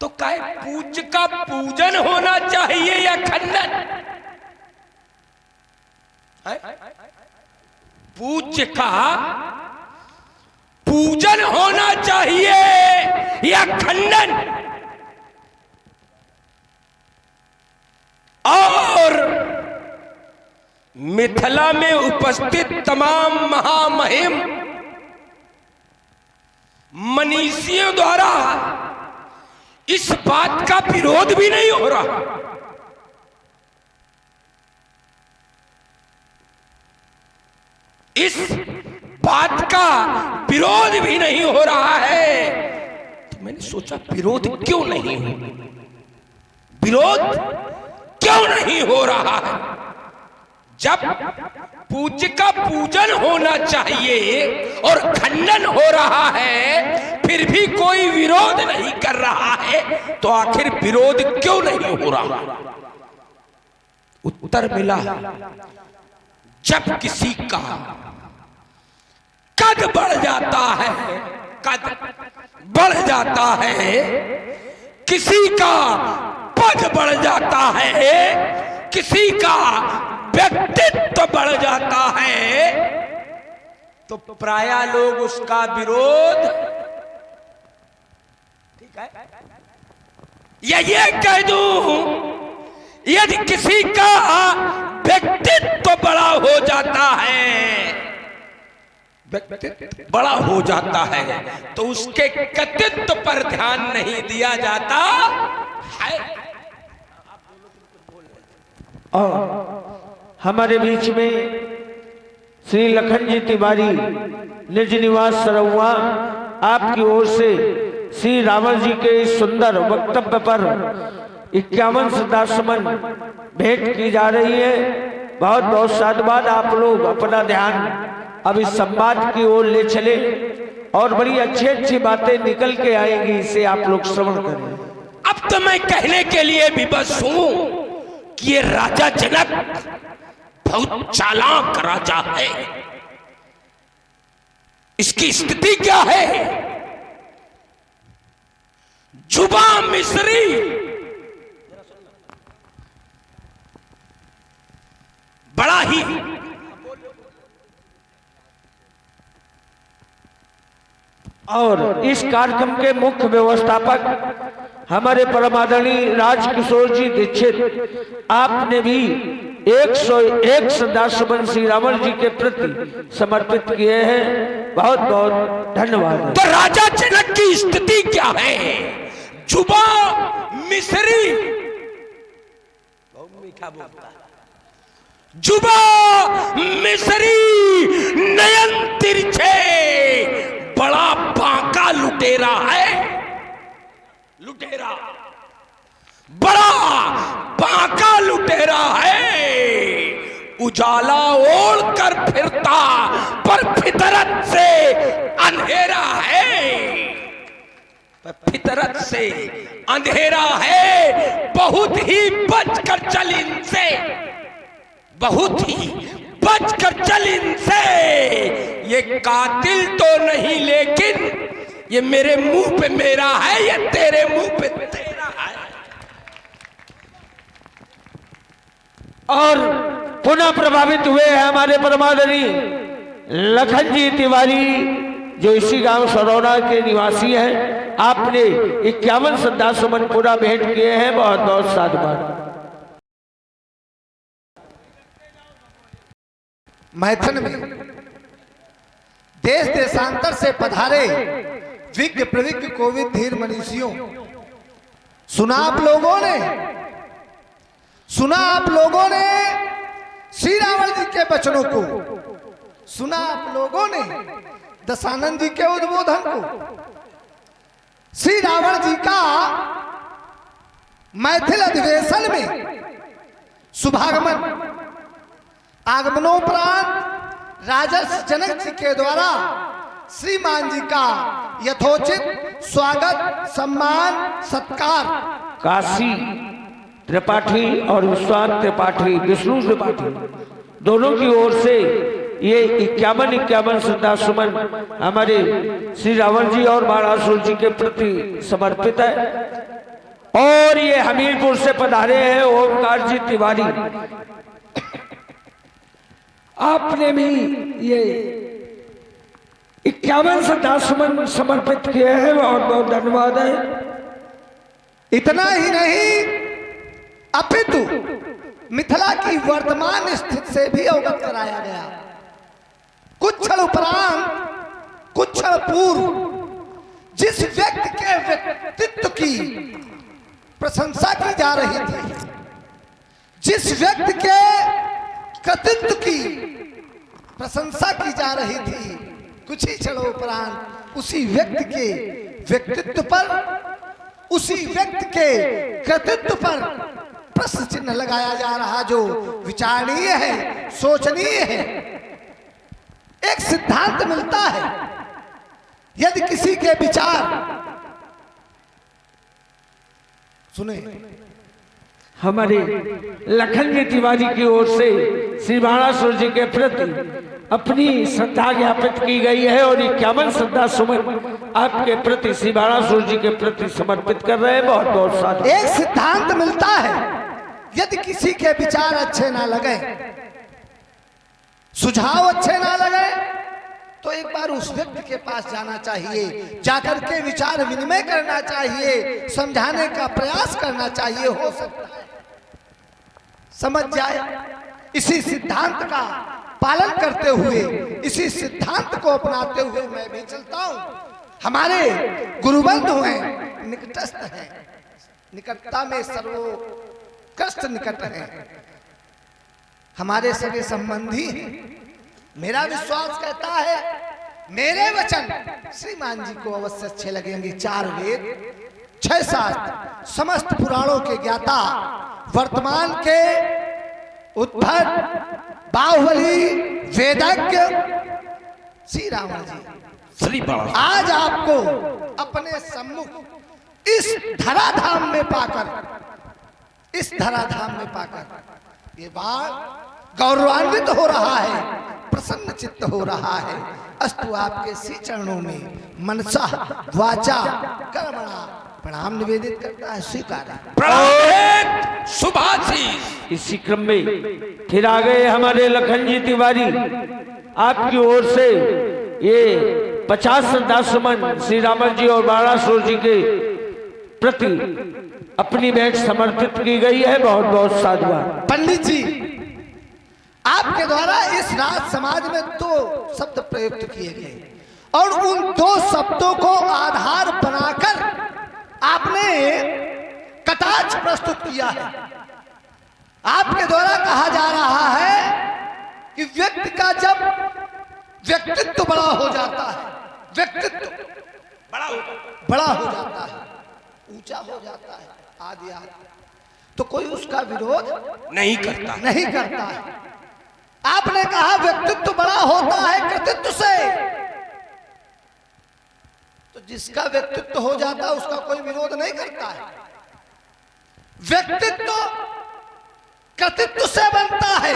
तो काय पूज्य का पूजन होना चाहिए या खंडन? पूज्य का पूजन होना चाहिए या खंडन? और मिथिला में उपस्थित तमाम महामहिम मनीषियों द्वारा इस बात का विरोध भी नहीं हो रहा, इस बात का विरोध भी नहीं हो रहा है। तो मैंने सोचा विरोध क्यों नहीं हो, विरोध क्यों नहीं हो रहा है? जब पूज्य का पूजन होना चाहिए और खंडन हो रहा है, फिर भी कोई विरोध नहीं कर रहा है, तो आखिर विरोध क्यों नहीं हो रहा? उत्तर मिला, जब किसी का कद बढ़ जाता है, कद बढ़ जाता है, किसी का पद बढ़ जाता है, किसी का व्यक्तित्व बढ़ जाता है, तो प्रायः लोग उसका विरोध, ठीक है, या ये कह दूं, यदि किसी का व्यक्तित्व बड़ा हो जाता है, व्यक्तित्व बड़ा हो जाता है, तो उसके कृतित्व पर ध्यान नहीं दिया जाता है। और हमारे बीच में श्री लखन जी तिवारी निज निवास सरौआ, आपकी ओर से श्री रावण जी के इस सुंदर वक्तव्य पर 51 सदासमन भेंट की जा रही है। बहुत बहुत साधुवाद। आप लोग अपना ध्यान अब इस संवाद की ओर ले चले और बड़ी अच्छी अच्छी बातें निकल के आएंगी, इसे आप लोग श्रवण करें। अब तो मैं कहने के लिए विवश हूं कि ये राजा जनक बहुत चालाक राजा है। इसकी स्थिति क्या है? जुबा मिस्री बड़ा ही और इस कार्यक्रम के मुख्य व्यवस्थापक हमारे परमादरणीय राजकिशोर जी दीक्षित, आपने भी 101 सदासमन श्री रावण जी के प्रति समर्पित किए हैं। बहुत बहुत धन्यवाद। तो राजा जनक की स्थिति क्या है? जुबा मिस्री, बहुत मीठा बोलता है, जुबा मिस्री नयन तिरछे, बड़ा बांका लुटेरा है, लुटेरा, बड़ा बांका लुटेरा है। उजाला ओढ़ कर फिरता पर फितरत से अंधेरा है, पर फितरत से अंधेरा है। बहुत ही बच कर चल इनसे, बहुत ही बच कर चल इनसे। ये कातिल तो नहीं, लेकिन ये मेरे मुंह पे मेरा है, ये तेरे मुंह पे तेरा है। और पुनः प्रभावित हुए हैं हमारे परमादरणीय लखन जी तिवारी जो इसी गांव सरौना के निवासी हैं, आपने 51 श्रद्धा सुमन पूरा भेंट किए हैं। बहुत बहुत साधुवाद। मैथन में देश देशांतर से पधारे विज्ञ प्रविज्ञ कोविद धीर मनीषियों, सुना आप लोगों ने श्री रावण जी के वचनों को, सुना आप लोगों ने दशानंद जी के उद्बोधन को। श्री रावण जी का मैथिल अधिवेशन में शुभागमन, आगमनोपरांत राजर्षि जनक जी के द्वारा श्रीमान जी का यथोचित स्वागत, सम्मान, सत्कार काशी त्रिपाठी और विश्वास त्रिपाठी, विष्णु त्रिपाठी दोनों की ओर से ये 51 श्रद्धा सुमन हमारे श्री रावण जी और बाणासुर जी के प्रति समर्पित है। और ये हमीरपुर से पधारे हैं ओमकार जी तिवारी, आपने भी ये 51 श्रद्धा सुमन समर्पित किए हैं। बहुत बहुत धन्यवाद है। इतना ही नहीं अपितु मिथिला की वर्तमान स्थिति से भी अवगत कराया गया। कुछ क्षण उपरांत, कुछ क्षण पूर्व जिस व्यक्ति के व्यक्तित्व की प्रशंसा की जा रही थी, जिस व्यक्ति के कृतित्व की प्रशंसा की जा रही थी, कुछ ही क्षणों उपरांत उसी व्यक्ति के व्यक्तित्व पर, उसी व्यक्ति के कृतित्व पर प्रश्न चिन्ह लगाया जा रहा, जो विचारणीय है, सोचनीय है। एक सिद्धांत मिलता है, यदि किसी के विचार, सुने, हमारे लखन जी तिवारी की ओर से श्री बाणासुर जी के प्रति अपनी श्रद्धा ज्ञापित की गई है और 51 श्रद्धा सुमन आपके प्रति श्री बाणासुर जी के प्रति समर्पित कर रहे हैं। बहुत बहुत साधु। एक सिद्धांत मिलता है, यदि किसी के विचार अच्छे ना लगे, सुझाव अच्छे ना लगे, तो एक बार उस व्यक्ति के पास जाना चाहिए, जाकर के विचार विनिमय करना चाहिए, समझाने का प्रयास करना चाहिए। हो सकता है समझ जाए। इसी सिद्धांत का पालन करते हुए, इसी सिद्धांत को अपनाते हुए मैं भी चलता हूं। हमारे गुरुबंधु हैं, निकटस्थ हैं, निकटता में सर्वोत्कृष्ट निकट है, हमारे सगे संबंधी हैं। मेरा विश्वास कहता है, मेरे वचन श्रीमान जी को अवश्य अच्छे लगेंगे। 4 वेद, 6 शास्त्र, समस्त पुराणों के ज्ञाता, वर्तमान के उद्भट, बाहुबली, वेदज्ञ श्री रावण जी श्री बाणा आज आपको अपने सम्मुख इस धराधाम में पाकर, इस धराधाम में पाकर ये बात गौरवान्वित हो रहा है, प्रसन्न चित्त हो रहा है। अस्तु आपके श्री चरणों में मनसा वाचा कर्मणा प्रणाम निवेदित करता है, स्वीकार है। शुभाशीष। इसी क्रम में फिर आ गए हमारे लखन जी तिवारी, आपकी ओर से ये 50 श्रद्धा सुमन श्री रावण जी और बाणासुर जी के प्रति अपनी भेंट समर्पित की गई है। बहुत बहुत साधुवाद। पंडित जी, आपके द्वारा इस राज समाज में 2 शब्द प्रयुक्त किए गए और उन 2 शब्दों को आधार बनाकर आपने कटाक्ष प्रस्तुत किया है। आपके द्वारा कहा जा रहा है कि व्यक्ति का जब व्यक्तित्व बड़ा हो जाता है, व्यक्तित्व बड़ा हो जाता है, ऊंचा हो जाता है, आदि आदि, तो कोई उसका विरोध नहीं करता है। आपने कहा व्यक्तित्व बड़ा होता है कृतित्व से, तो जिसका व्यक्तित्व हो जाता है उसका कोई विरोध नहीं करता है। व्यक्तित्व कृतित्व से बनता है।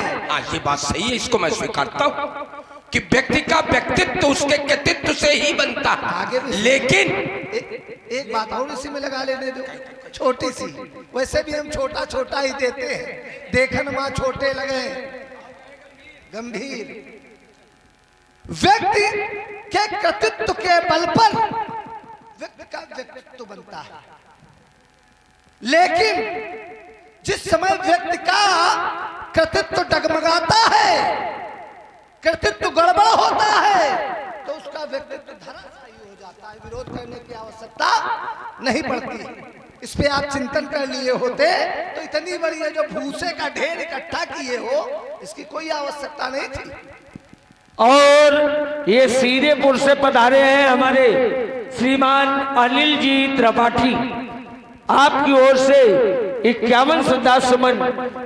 ये बात सही है, इसको मैं स्वीकारता हूं कि व्यक्ति का व्यक्तित्व उसके कृतित्व से ही बनता है। आगे भी लेकिन एक बात और इसी में लगा लेने दो, छोटी सी, वैसे भी हम छोटा छोटा ही देते हैं, देखन मां छोटे लगे गंभीर। व्यक्ति के कृतित्व के बल पर व्यक्ति का व्यक्तित्व बनता है, लेकिन जिस समय व्यक्ति का कृतित्व डगमगाता है, कृतित्व गड़बड़ होता है, तो उसका व्यक्तित्व धराशायी हो जाता है। विरोध करने की आवश्यकता नहीं पड़ती। इस पे आप चिंतन कर लिए होते तो इतनी बड़ी है जो भूसे का ढेर इकट्ठा किए हो, इसकी कोई आवश्यकता नहीं थी। और ये सीधेपुर से पधारे हैं हमारे श्रीमान अनिल जी त्रिपाठी, आपकी ओर से 51 श्रद्धा सुमन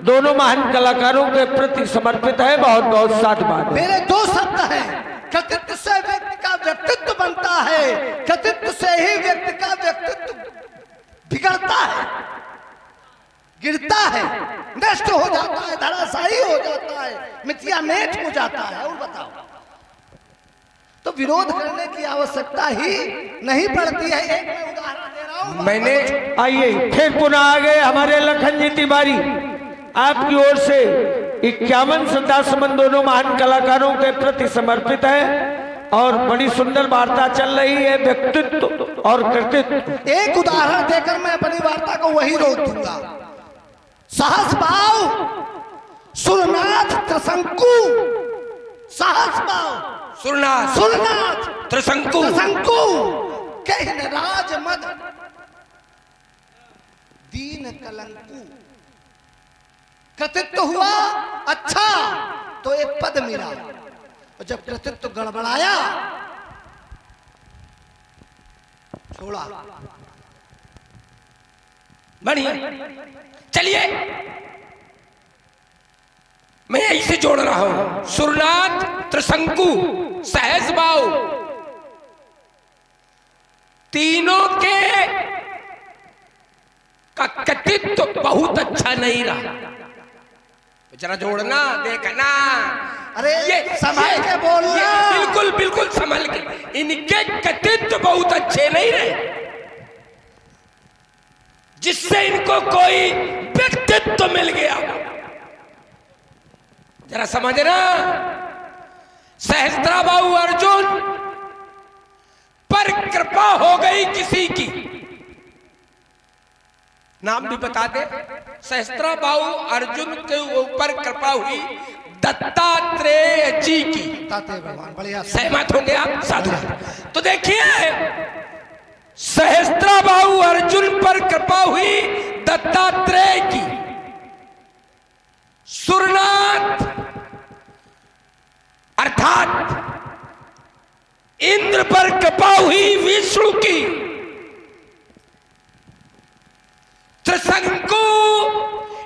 दोनों महान कलाकारों के प्रति समर्पित है। बहुत बहुत साधुवाद। मेरे दो शब्द हैं, कृतित्व से व्यक्ति का व्यक्तित्व बनता है, कृतित्व से ही व्यक्ति का व्यक्तित्व बिगड़ता है, गिरता है, नष्ट हो जाता है, धराशायी हो जाता है, मिथिया मेट हो जाता है। और बताओ, तो विरोध करने की आवश्यकता ही नहीं पड़ती है। एक मैं उदाहरण दे रहा हूं। मैंने आइए फिर पुनः आ गए हमारे लखन जी तिवारी, आपकी ओर से 51 श्रद्धा सुमन दोनों महान कलाकारों के प्रति समर्पित है। और बड़ी सुंदर वार्ता चल रही है व्यक्तित्व और कृतित्व। एक उदाहरण देकर मैं अपनी वार्ता को वही रोक दूंगा। सहस भाव सुरनाथ त्रिशंकु, सहस भाव सुरनाथ त्रिशंकु कहिन राज मद दीन कलंकु। कृतित्व हुआ अच्छा तो एक पद मिला, और जब कृतित्व गड़बड़ाया छोड़ा। बढ़िया, चलिए मैं यही से जोड़ रहा हूं। सुरनाथ त्रिशंकु सहस भाव, तीनों के का कृतित्व बहुत अच्छा नहीं रहा। जरा जोड़ना, देखना। अरे ये संभाल के बोलना। बिल्कुल बिल्कुल संभल के। इनके कृतित्व बहुत अच्छे नहीं रहे, जिससे इनको कोई व्यक्तित्व मिल गया। जरा समझना, सहस्त्राबाहु अर्जुन पर कृपा हो गई किसी की, नाम भी बता दे। सहस्त्राबाहु अर्जुन के ऊपर कृपा हुई दत्तात्रेय जी की। भगवान बढ़िया सहमत होंगे आप? साधु। तो देखिए, सहस्त्राबाहु अर्जुन पर कृपा हुई दत्तात्रेय की, सुरनाथ अर्थात इंद्र पर कृपा हुई विष्णु की, त्रिशंकु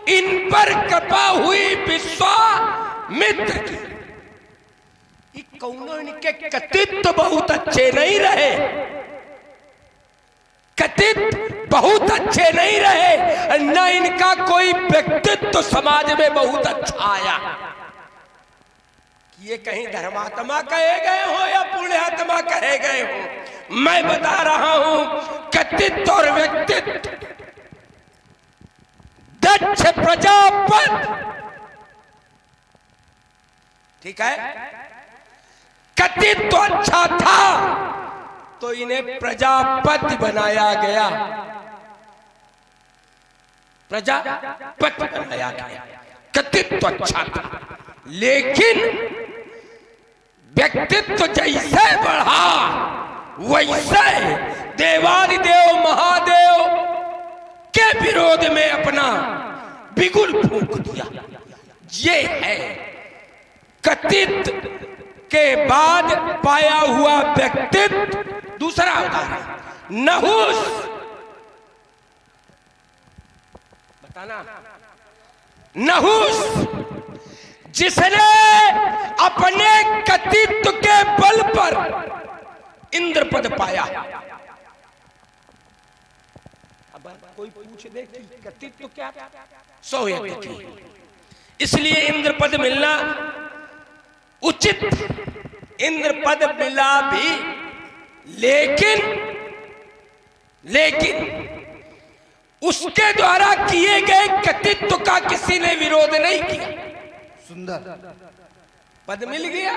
इन पर कृपा हुई विश्वामित्र की। कौनों इनके कृतित्व बहुत अच्छे नहीं रहे, कृतित्व बहुत अच्छे नहीं रहे, न इनका कोई व्यक्तित्व समाज में बहुत अच्छा आया। ये कहीं धर्मात्मा कहे गए हो या पुण्यात्मा कहे गए हो, मैं बता रहा हूं कृतित्व और व्यक्तित्व। दक्ष प्रजापति, ठीक है, कृतित्व अच्छा था तो इन्हें प्रजापति बनाया गया, प्रजापति बनाया गया। कृतित्व अच्छा था, लेकिन व्यक्तित्व जैसे बढ़ा वैसे देवादिदेव महादेव के विरोध में अपना बिगुल फूंक दिया। ये है कृतित्व के बाद पाया हुआ व्यक्तित्व। दूसरा उदाहरण नहुस, बताना। नहुस जिसने अपने कृतित्व के बल पर इंद्र पद पाया। अब कोई पूछ दे कि कृतित्व क्या? 100 यज्ञ की, इसलिए इंद्र पद मिलना उचित। इंद्र पद मिला भी, लेकिन उसके द्वारा किए गए कृतित्व का किसी ने विरोध नहीं किया। सुंदर पद मिल गया,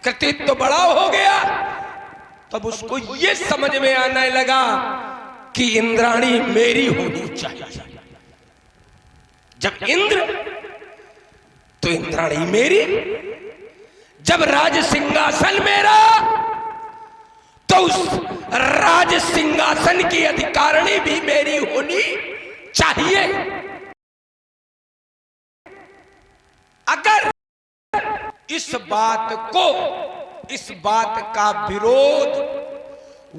कृतित्व बड़ा हो गया, तब उसको ये समझ में आने लगा कि इंद्राणी मेरी होनी चाहिए। जब इंद्र तो इंद्राणी मेरी, जब राज सिंहासन मेरा तो उस राज सिंहासन की अधिकारिणी भी मेरी होनी चाहिए। अगर इस बात का विरोध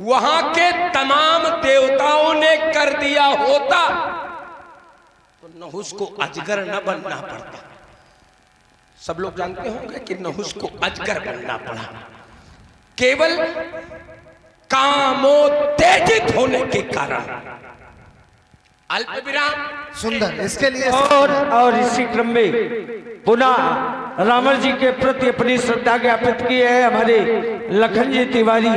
वहां के तमाम देवताओं ने कर दिया होता तो नहुस को अजगर न बनना पड़ता। सब लोग जानते होंगे कि नहुस को अजगर बनना पड़ा, केवल कामोत्तेजित होने के कारण। अल्प विराम। सुंदर, इसके लिए और इसी क्रम में पुनः रावण जी के प्रति अपनी श्रद्धा ज्ञापित की है हमारे लखन जी तिवारी।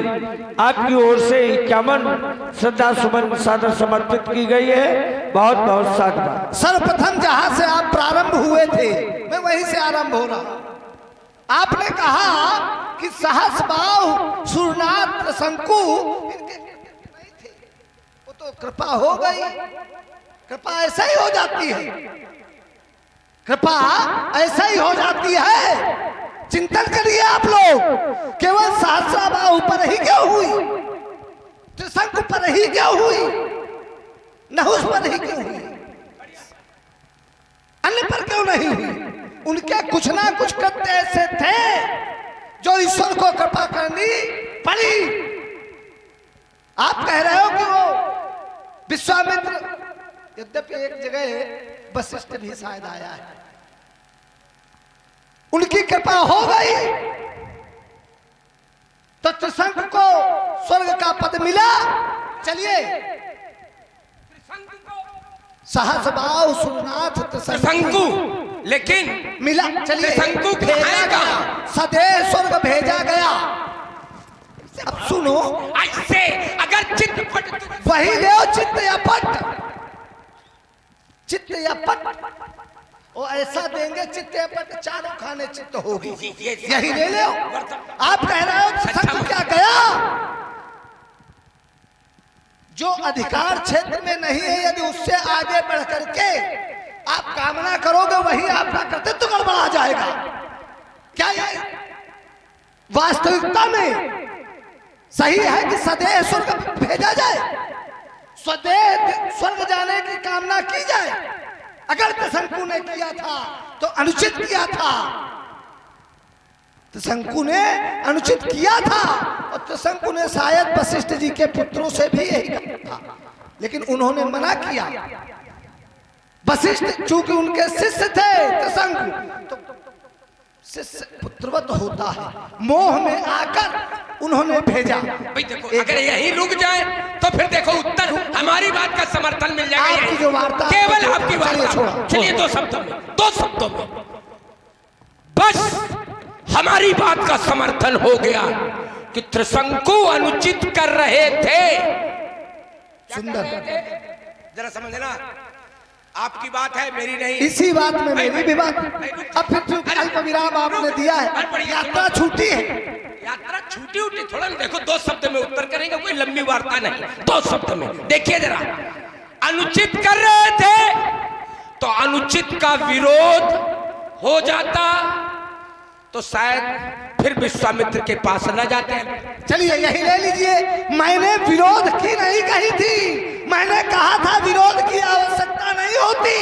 आपकी ओर से 51 श्रद्धा सुमन सादर समर्पित की गई है। बहुत बहुत साधुवाद। सर्वप्रथम जहां से आप प्रारंभ हुए थे मैं वहीं से आरंभ हो रहा। आपने कहा कि सहस्रबाहु सूर्यनाथ शंकु इनके नहीं थे, वो तो कृपा हो गई। कृपा ऐसा ही हो जाती है, कृपा ऐसा ही हो जाती है। चिंतन करिए आप लोग, केवल सहस्रबाहु पर ही क्यों हुई, त्रिशंकु पर ही क्यों हुई, नहुस पर ही क्यों हुई, अन्य पर क्यों नहीं हुई? उनके कुछ ना कुछ कृत्य ऐसे थे जो ईश्वर को कृपा करनी पड़ी। आप कह रहे हो कि वो विश्वामित्र, यद्यपि एक जगह वशिष्ठ भी शायद आया है, उनकी कृपा हो गई तो त्रिशंकु को स्वर्ग का पद मिला। चलिए, सहस्रबाहु सूर्यनाथ त्रिशंकु लेकिन मिला। चलिए, त्रिशंकु भेजा सदैव स्वर्ग भेजा गया। अब सुनो, ऐसे अगर चित्तपट वही ले चित्त या पट, चित्त या पट वो ऐसा देंगे, चित्त या पट चारों खाने चित्त होगी। यही ले लो। आप कह रहे हो त्रिशंकु क्या गया? जो अधिकार क्षेत्र में नहीं है, यदि उससे आगे बढ़ करके आप कामना करोगे वही आपका कर्तृत्व गड़बड़ा जाएगा। क्या ये वास्तविकता में सही है कि सदैव स्वर्ग भेजा जाए, सदैव स्वर्ग जाने की कामना की जाए? अगर त्रिशंकु ने किया था तो अनुचित किया था, त्रिशंकु ने अनुचित किया था। और त्रिशंकु ने शायद वशिष्ठ जी के पुत्रों से भी यही कहा था, लेकिन उन्होंने मना किया। वशिष्ठ चूंकि उनके शिष्य थे, त्रिशंकु तो शिष्य पुत्रवत होता है, मोह में आकर उन्होंने भेजा। भाई देखो, अगर यही रुक जाए तो फिर देखो उत्तर हमारी बात का समर्थन मिल जाएगा। आपकी जो वार्ता, केवल आपकी वार्ता। चलिए दो शब्दों में बस हमारी बात का समर्थन हो गया कि त्रिशंकु अनुचित कर रहे थे। सुंदर, जरा समझना, आपकी बात है, मेरी नहीं। इसी बात में मेरी भी बात। अब फिर चूंकि अल्प विराम आपने दिया है, यात्रा छूटी है। यात्रा छूटी उठी थोड़ा, देखो 2 शब्द में उत्तर करेंगे, कोई लंबी वार्ता नहीं। 2 शब्द में देखिए जरा, अनुचित कर रहे थे तो अनुचित का विरोध हो जाता तो शायद फिर विश्वामित्र के पास न जाते। चलिए यही ले लीजिए, मैंने विरोध की नहीं कही थी, मैंने कहा था विरोध की आवश्यकता नहीं होती।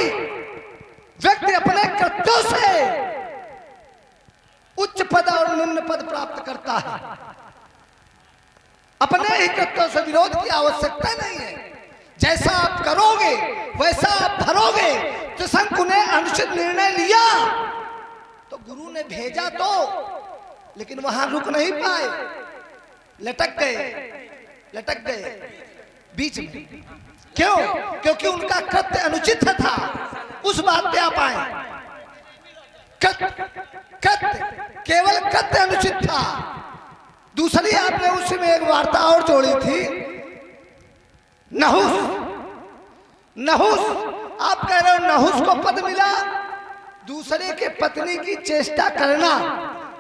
व्यक्ति अपने कृत्यों से उच्च पद और निम्न पद प्राप्त करता है, अपने ही कृत्यों से विरोध की आवश्यकता नहीं है। जैसा आप करोगे वैसा आप भरोगे। त्रिशंकु ने अनुचित निर्णय लिया तो गुरु ने भेजा तो, लेकिन वहां रुक नहीं पाए, लटक गए बीच में। क्यों? क्योंकि उनका कृत्य अनुचित था। उस बात पे आप आए, केवल कृत्य अनुचित था। दूसरी आपने उसमें एक वार्ता और जोड़ी थी, नहुस। आप कह रहे हो नहुस को पद मिला, दूसरे के पत्नी की चेष्टा करना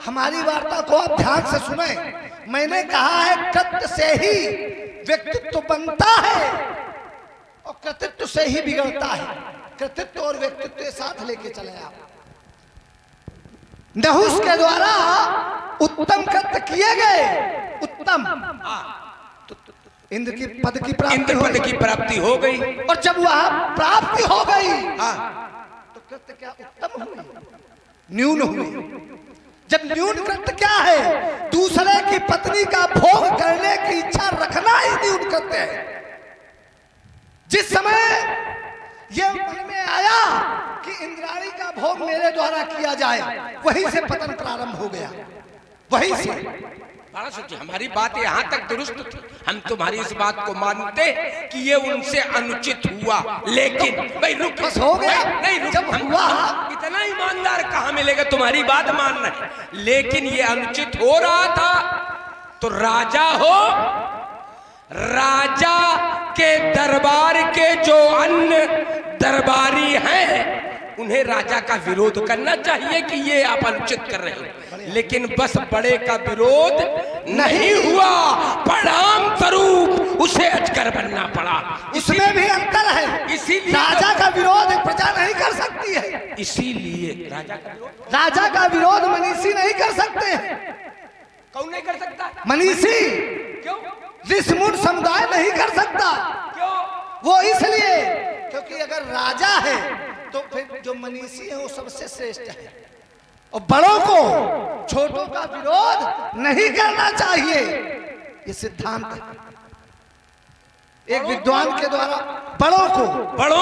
हमारी वार्ता को आप ध्यान से सुने। मैंने कहा है कृत्य से ही व्यक्तित्व बनता है और कृतित्व से ही बिगड़ता है। कृतित्व और व्यक्तित्व के साथ लेके चले आप। नहुस के द्वारा उत्तम कृत्य किए गए, उत्तम इंद्र की पद की प्राप्ति हो गई। और जब वह प्राप्ति हो गई तो कृत्य क्या उत्तम हुई? न्यून हुई। जब न्यून कृत्य क्या है? दूसरे की पत्नी का भोग करने की इच्छा रखना ही न्यून कृत्य है। जिस समय यह मन में आया कि इंद्राणी का भोग मेरे द्वारा किया जाए, वहीं से पतन प्रारंभ हो गया। वहीं से हमारी बात यहाँ तक दुरुस्त थी। हम तुम्हारी इस बात को मानते कि ये उनसे अनुचित हुआ, लेकिन भाई रुक, बस हो गया। नहीं रुक, जब हुआ इतना ईमानदार कहाँ मिलेगा? तुम्हारी बात मान रहे, लेकिन ये अनुचित हो रहा था तो राजा हो, राजा के दरबार के जो अन्य दरबारी हैं उन्हें राजा का विरोध करना चाहिए कि ये आप अनुचित कर रहे हो, लेकिन बस बड़े का विरोध नहीं हुआ, परिणाम स्वरूप उसे अजगर बनना पड़ा। इसमें भी अंतर है। इसीलिए राजा का विरोध प्रजा नहीं कर सकती है। इसीलिए राजा का विरोध मनीषी नहीं कर सकते हैं। कौन नहीं कर सकता? मनीषी क्यों? ऋषिमुनि समुदाय नहीं कर सकता। क्यों? वो इसलिए क्योंकि अगर राजा है तो फिर जो मनीषी है वो सबसे श्रेष्ठ है, और बड़ों को छोटों का विरोध नहीं करना चाहिए। ये सिद्धांत है एक विद्वान के द्वारा। बड़ों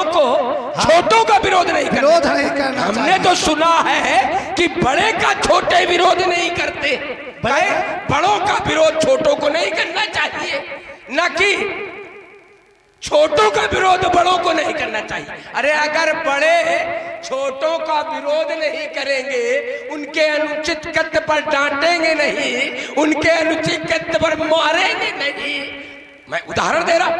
को छोटों का विरोध नहीं करना हमने तो सुना है कि बड़े का छोटे विरोध नहीं करते, बड़ों का विरोध छोटों को नहीं करना चाहिए, न कि छोटों का विरोध बड़ों को नहीं करना चाहिए। अरे अगर बड़े छोटों का विरोध नहीं करेंगे, उनके अनुचित कृत्य पर डांटेंगे नहीं, उनके अनुचित कृत्य पर मारेंगे नहीं। मैं उदाहरण दे रहा हूं।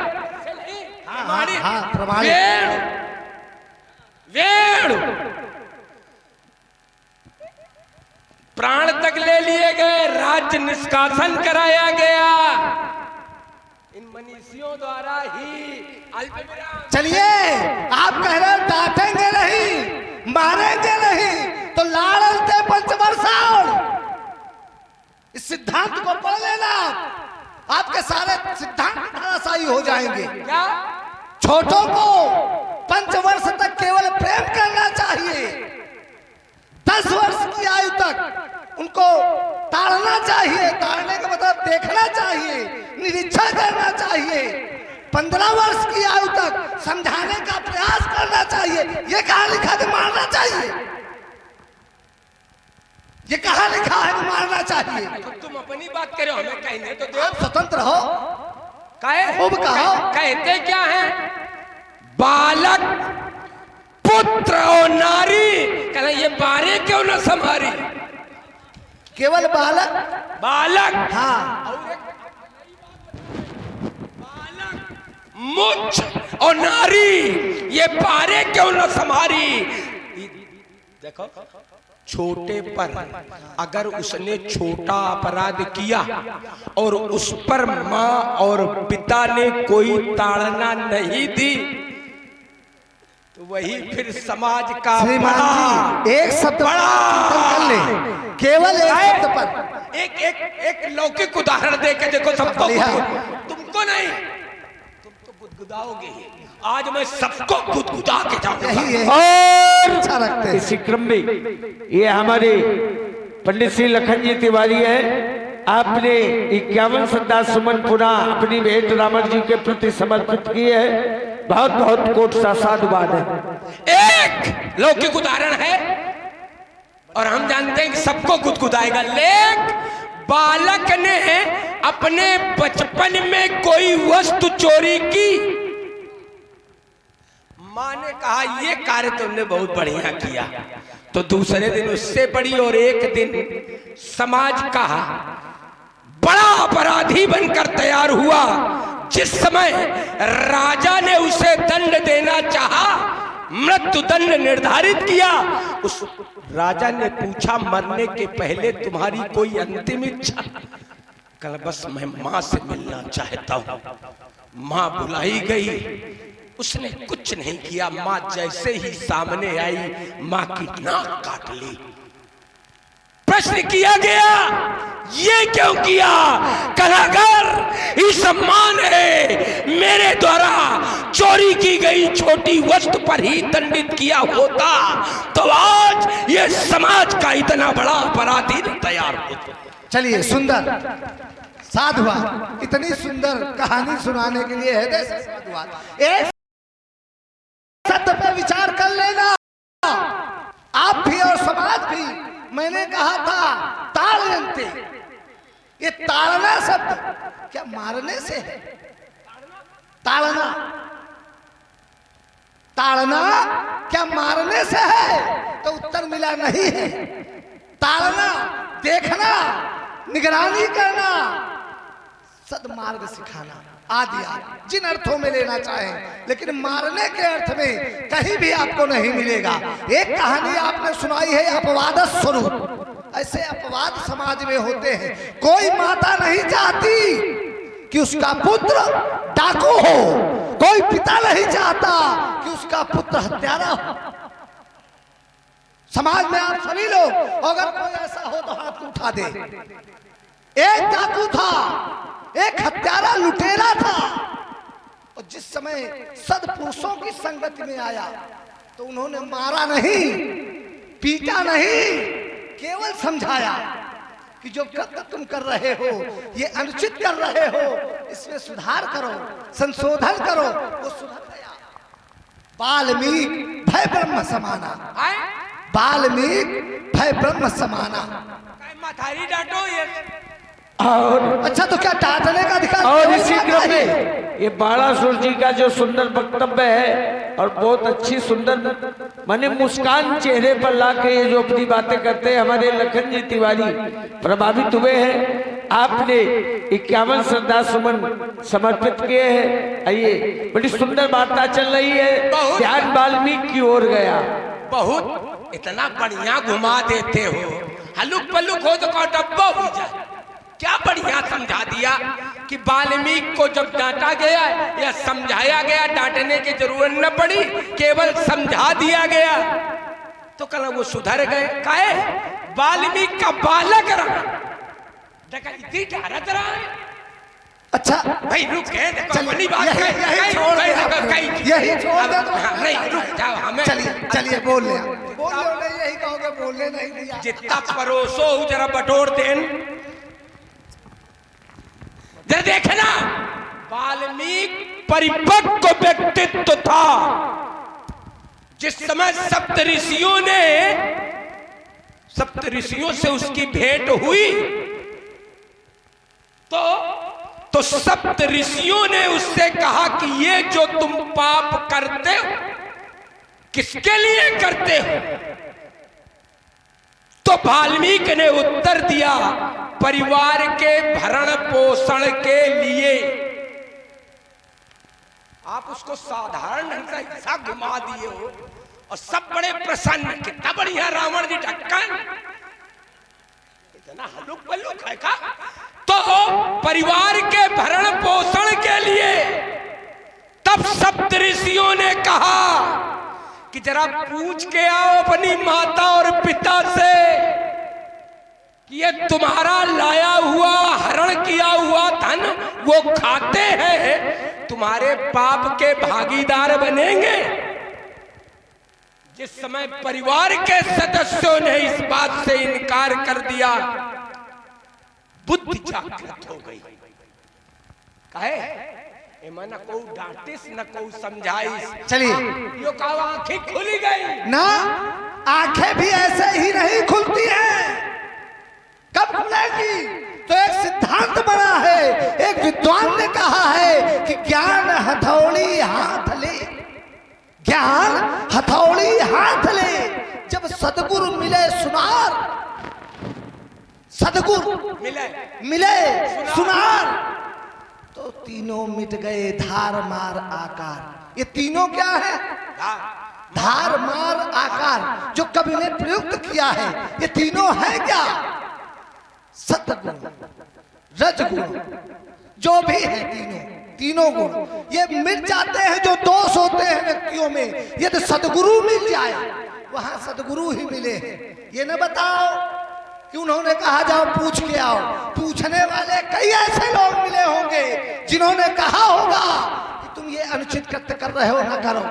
वेड़ प्राण तक ले लिए गए, राज्य निष्कासन कराया गया इन मनीषियों द्वारा ही। चलिए आप कह रहे हो डांटेंगे नहीं, मारेंगे नहीं, तो लाड़ते पंचवर्षाण इस सिद्धांत को पढ़ लेना। आपके सारे सिद्धांत धराशायी हो जाएंगे। क्या? छोटों को 5 वर्ष तक केवल प्रेम करना चाहिए, 10 वर्ष की आयु तक उनको ताड़ना चाहिए। ताड़ने का मतलब देखना चाहिए, निरीक्षण करना चाहिए। 15 वर्ष की आयु तक समझाने का प्रयास करना चाहिए। ये कहाँ लिखा है मारना चाहिए? ये कहाँ लिखा है मारना चाहिए? तो तुम अपनी बात करो, हमें कहने तो दो। आप स्वतंत्र हो, खूब कहो। कहते क्या है? बालक, पुत्र और नारी, कहना ये बारे क्यों न संभारी? केवल बालक। हाँ, मुझ और नारी, ये बारे क्यों न संभारी? देखो, छोटे पर अगर उसने छोटा अपराध किया और उस पर माँ और पिता ने कोई ताड़ना नहीं दी, तो वही फिर समाज का श्रीमान जी एक शब्द कर ले, केवल एक शब्द पर एक लौकिक उदाहरण दे के देखो सबको। तुमको नहीं, तुम तो गुदगुदाओगे ही। आज मैं सबको गुदगुदा के जाऊंगा। और अच्छा रखते हैं। इसी क्रम में ये हमारे पंडित श्री लखन जी तिवारी है। आपने 51 श्रद्धा सुमन पुनः अपनी भेंट रामन जी के प्रति समर्पित की है। बहुत बहुत कोट सा साधुवाद है। एक लौकिक उदाहरण है और हम जानते हैं कि सबको गुदगुदाएगा। लेक बालक ने अपने बचपन में कोई वस्तु चोरी की, माँ ने कहा ये कार्य तुमने बहुत बढ़िया किया, तो दूसरे दिन उससे बड़ी और एक दिन समाज का बड़ा अपराधी बनकर तैयार हुआ। जिस समय राजा ने उसे दंड देना चाहा, मृत्युदंड निर्धारित किया। उस राजा ने पूछा, मरने के पहले तुम्हारी कोई अंतिम इच्छा? कल बस मैं मां से मिलना चाहता हूं। मां बुलाई गई, उसने कुछ नहीं किया। मां जैसे ही सामने आई, मां की नाक काट ली। प्रश्न किया गया, ये क्यों किया? कलाकार इस सम्मान है, मेरे द्वारा चोरी की गई छोटी वस्तु पर ही दंडित किया होता तो आज ये समाज का इतना बड़ा अपराधी तैयार होता। चलिए, सुंदर साधुवाद, इतनी सुंदर कहानी सुनाने के लिए हृदय से साधुवाद। एक सत्य पे विचार कर लेना, आप भी और समाज भी। मैंने कहा था ताड़यन्ते, ये ताड़ना शब्द क्या मारने से है? ताड़ना, ताड़ना क्या मारने से है? तो उत्तर मिला नहीं है। ताड़ना, देखना, निगरानी करना, सद्मार्ग सिखाना आदि आदि जिन अर्थों में लेना चाहें, लेकिन मारने के अर्थ में कहीं भी आपको नहीं मिलेगा। एक कहानी आपने सुनाई है, अपवाद स्वरूप। ऐसे अपवाद समाज में होते हैं। कोई माता नहीं चाहती कि उसका पुत्र डाकू हो, कोई पिता नहीं चाहता कि उसका पुत्र हत्यारा हो। समाज में आप सभी लोग, अगर कोई ऐसा हो तो हाथ उठा दे। एक डाकू था, एक हत्यारा लुटेरा था, और जिस समय सद्पुरुषों की संगति में आया तो उन्होंने मारा नहीं, पीटा नहीं, केवल समझाया कि जो कृत्य तुम कर रहे हो, ये अनुचित कर रहे हो, इसमें सुधार करो, संशोधन करो। वो सुधर गया। वाल्मीकि भय ब्रह्म समाना, वाल्मीकि भय ब्रह्म समाना। माथारी डांटो ये। और अच्छा, तो क्या डांटने का अधिकार? और इसी क्रम में ये बाणासुर जी का जो सुंदर वक्तव्य है, और बहुत अच्छी सुंदर माने मुस्कान चेहरे पर लाके ये जो अपनी बातें करते हैं, हमारे लखन जी तिवारी प्रभावित हुए हैं। आपने 51 श्रद्धा सुमन समर्पित किए हैं। आइए, बड़ी सुंदर वार्ता चल रही है, ध्यान वाल्मीकि की ओर गया। बहुत इतना बढ़िया घुमा देते हो, हलुक पलुक हो तो डब्बा हो जाए। क्या बढ़िया समझा दिया कि वाल्मीकि को जब डांटा गया या समझाया गया, डांटने की जरूरत न पड़ी, केवल समझा दिया गया तो कल वो सुधर गए। काहे? वाल्मीकि का बालक रहा, डकैती ढारत रहा है। अच्छा भाई रुक गए, देखो बड़ी बात है, यही छोड़ दे तो नहीं, रुक जाओ। हमें चलिए बोल ले, यही कहोगे, बोलने नहीं दिया। जितना परोसो जरा बटोर देन। जरा देखना, वाल्मीकि परिपक्व व्यक्तित्व था। जिस समय सप्त ऋषियों से उसकी भेंट हुई तो सप्त ऋषियों ने उससे कहा कि ये जो तुम पाप करते हो, किसके लिए करते हो? तो वाल्मीकि ने उत्तर दिया, परिवार के भरण पोषण के लिए। आप उसको साधारण ढंग से ऐसा घुमा दिए हो और सब बड़े प्रसन्न। कितना बढ़िया रावण जी ढक्कन, इतना हलुक पल्लुक है का? तो परिवार के भरण पोषण के लिए तब सप्त ऋषियों ने कहा कि जरा पूछ के आओ अपनी माता और पिता से कि ये तुम्हारा लाया हुआ, हरण किया हुआ धन वो खाते हैं, तुम्हारे पाप के भागीदार बनेंगे। जिस समय परिवार के सदस्यों ने इस बात से इनकार कर दिया, बुद्धि जागृत हो गई। कहे न को डांटिस न को समझाइस। चलिए, यो कहा आंखें खुली गई ना, आंखें भी ऐसे ही नहीं खुलती हैं। कब खुलेगी? तो एक सिद्धांत बना है, एक विद्वान ने कहा है कि ज्ञान हथौड़ी हाथ ले, ज्ञान हथौड़ी हाथ ले। जब सदगुरु मिले सुनार, सदगुरु मिले सुनार, तो तीनों मिट गए धार मार आकार। ये तीनों क्या है? धार मार आकार जो कवि ने प्रयुक्त किया है, ये तीनों है क्या? सतगुण, रजगुण, जो भी है तीनों गुण ये मिट जाते हैं। जो दोष होते हैं व्यक्तियों में, यदि सदगुरु मिल जाए, वहां सदगुरु ही मिले हैं। ये न बताओ कि उन्होंने कहा जाओ पूछ के आओ। पूछने वाले कई ऐसे लोग मिले होंगे जिन्होंने कहा होगा कि तुम ये अनुचित कृत्य कर रहे हो, ना करो।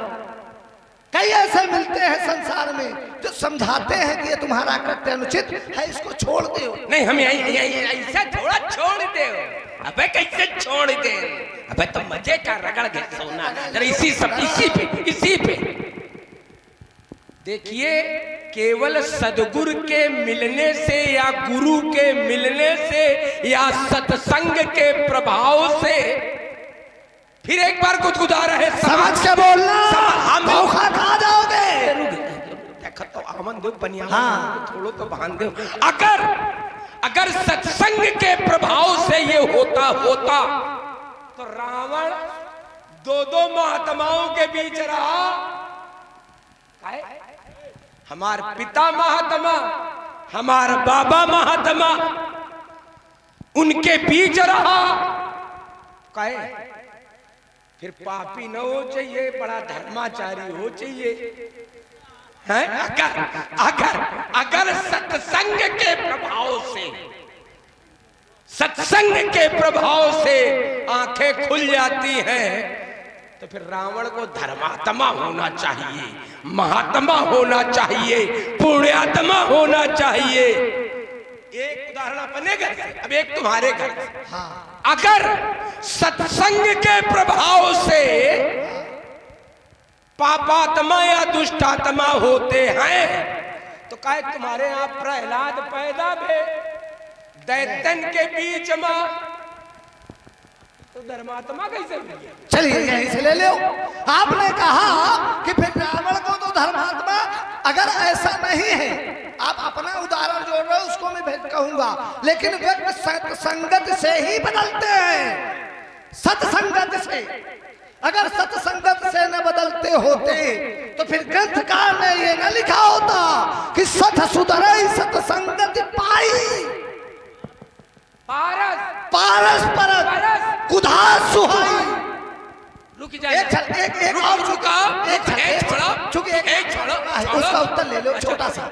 कई ऐसे मिलते हैं संसार में जो समझाते हैं कि ये तुम्हारा कृत्य अनुचित है, इसको छोड़ दो। नहीं, हम ऐसा थोड़ा छोड़ दे। अबे कैसे छोड़ दे? अबे तो मजे का रगड़ के सोना। जरा इसी पे देखिए, केवल सदगुरु के मिलने से या गुरु के मिलने से या सत्संग के प्रभाव से, फिर एक बार गुदगुदा रहे, समझ के बोलना, हम धोखा खा जाओगे। देखो तो आमन दो बनिया, हाँ थोड़ो तो बांध दो। अगर सत्संग के प्रभाव से ये होता तो रावण दो महात्माओं के बीच रहा। हमार पिता महात्मा, हमार बाबा महात्मा, उनके बीच रहा। कहे फिर पापी न हो चाहिए, बड़ा धर्माचारी हो चाहिए। है? अगर सत्संग के प्रभाव से आंखें खुल जाती हैं, तो फिर रावण को धर्मात्मा होना चाहिए, महात्मा होना चाहिए, पुण्यात्मा होना चाहिए। एक उदाहरण अपने घर से, अब एक तुम्हारे घर से। हाँ। अगर सत्संग के प्रभाव से पापात्मा या दुष्टात्मा होते हैं, तो कहे तुम्हारे यहाँ प्रहलाद पैदा भे दैत्यन के बीच में, तो धर्मात्मा कैसे? चलिए यहीं से ले लो। आपने कहा कि फिर रावण को तो धर्मात्मा, अगर ऐसा नहीं है, आप अपना उदाहरण जोड़ रहे हो, उसको मैं भेद कहूंगा, लेकिन व्यक्ति सत्संगत से ही बदलते हैं। सत्संगत से, अगर सत्संगत से न बदलते होते तो फिर ग्रंथकार ने ये न लिखा होता कि सत सुधरई सत्संगत पाई, पारस परस कुधार सुहाई। रुक जाइए, एक और रुका, एक छोड़ो, उसका उत्तर ले लो छोटा सा।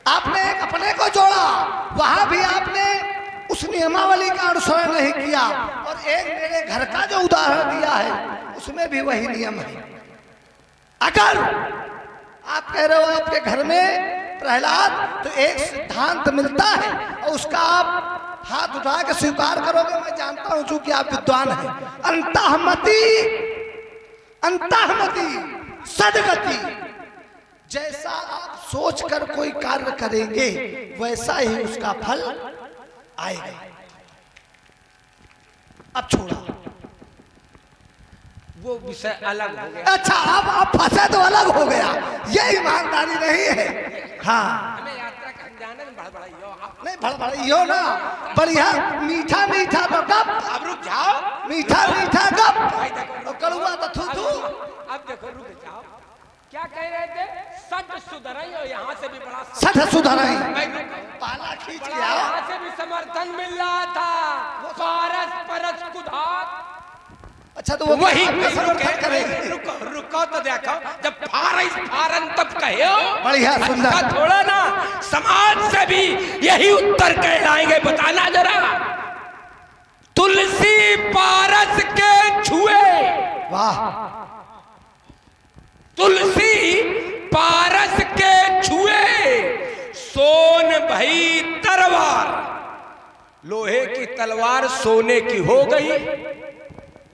आपने एक अपने को जोड़ा, वहां भी आपने उस नियमावली का अनुसरण नहीं किया, और एक मेरे घर का जो उदाहरण दिया है उसमें भी वही नियम है। अगर आप कह रहे हो आपके घर में प्रहलाद, तो एक सिद्धांत मिलता है और उसका आप हाथ उठा के स्वीकार करोगे। मैं जानता हूं चूंकि आप विद्वान हैं। अंतःमति सदगति। जैसा आप सोचकर कोई कार्य करेंगे वैसा ही उसका फल आएगा। अब छोड़ा, वो विषय अलग हो गया। अच्छा, आप फंसे तो अलग हो गया, ये ईमानदारी नहीं है। हाँ, हमें यात्रा का जाने में भड़बड़ाइयो, नहीं भड़बड़ाइयो ना, बढ़िया मीठा मीठा तो कब। अब रुक जाओ, मीठा मीठा कब, और कड़ुआ तो थू थू। अब देखो, रुक जाओ, क्या कह रहे थे? सठ सुधराई, और यहाँ से भी बड़ा सठ सुधराई, पाला खींच गया, यहाँ से भी समर्थन मिल रहा था। पारस परस कुधार। अच्छा, तो वो वही करेंगे। रुको तो देखो, जब फारन तब कहे हो, बढ़िया सुंदर, थोड़ा ना समाज से भी यही उत्तर कहलाएंगे। बताना जरा, तुलसी पारस के छुए, वाह, तुलसी पारस के छुए, सोन भई तलवार। लोहे की तलवार सोने की हो गई,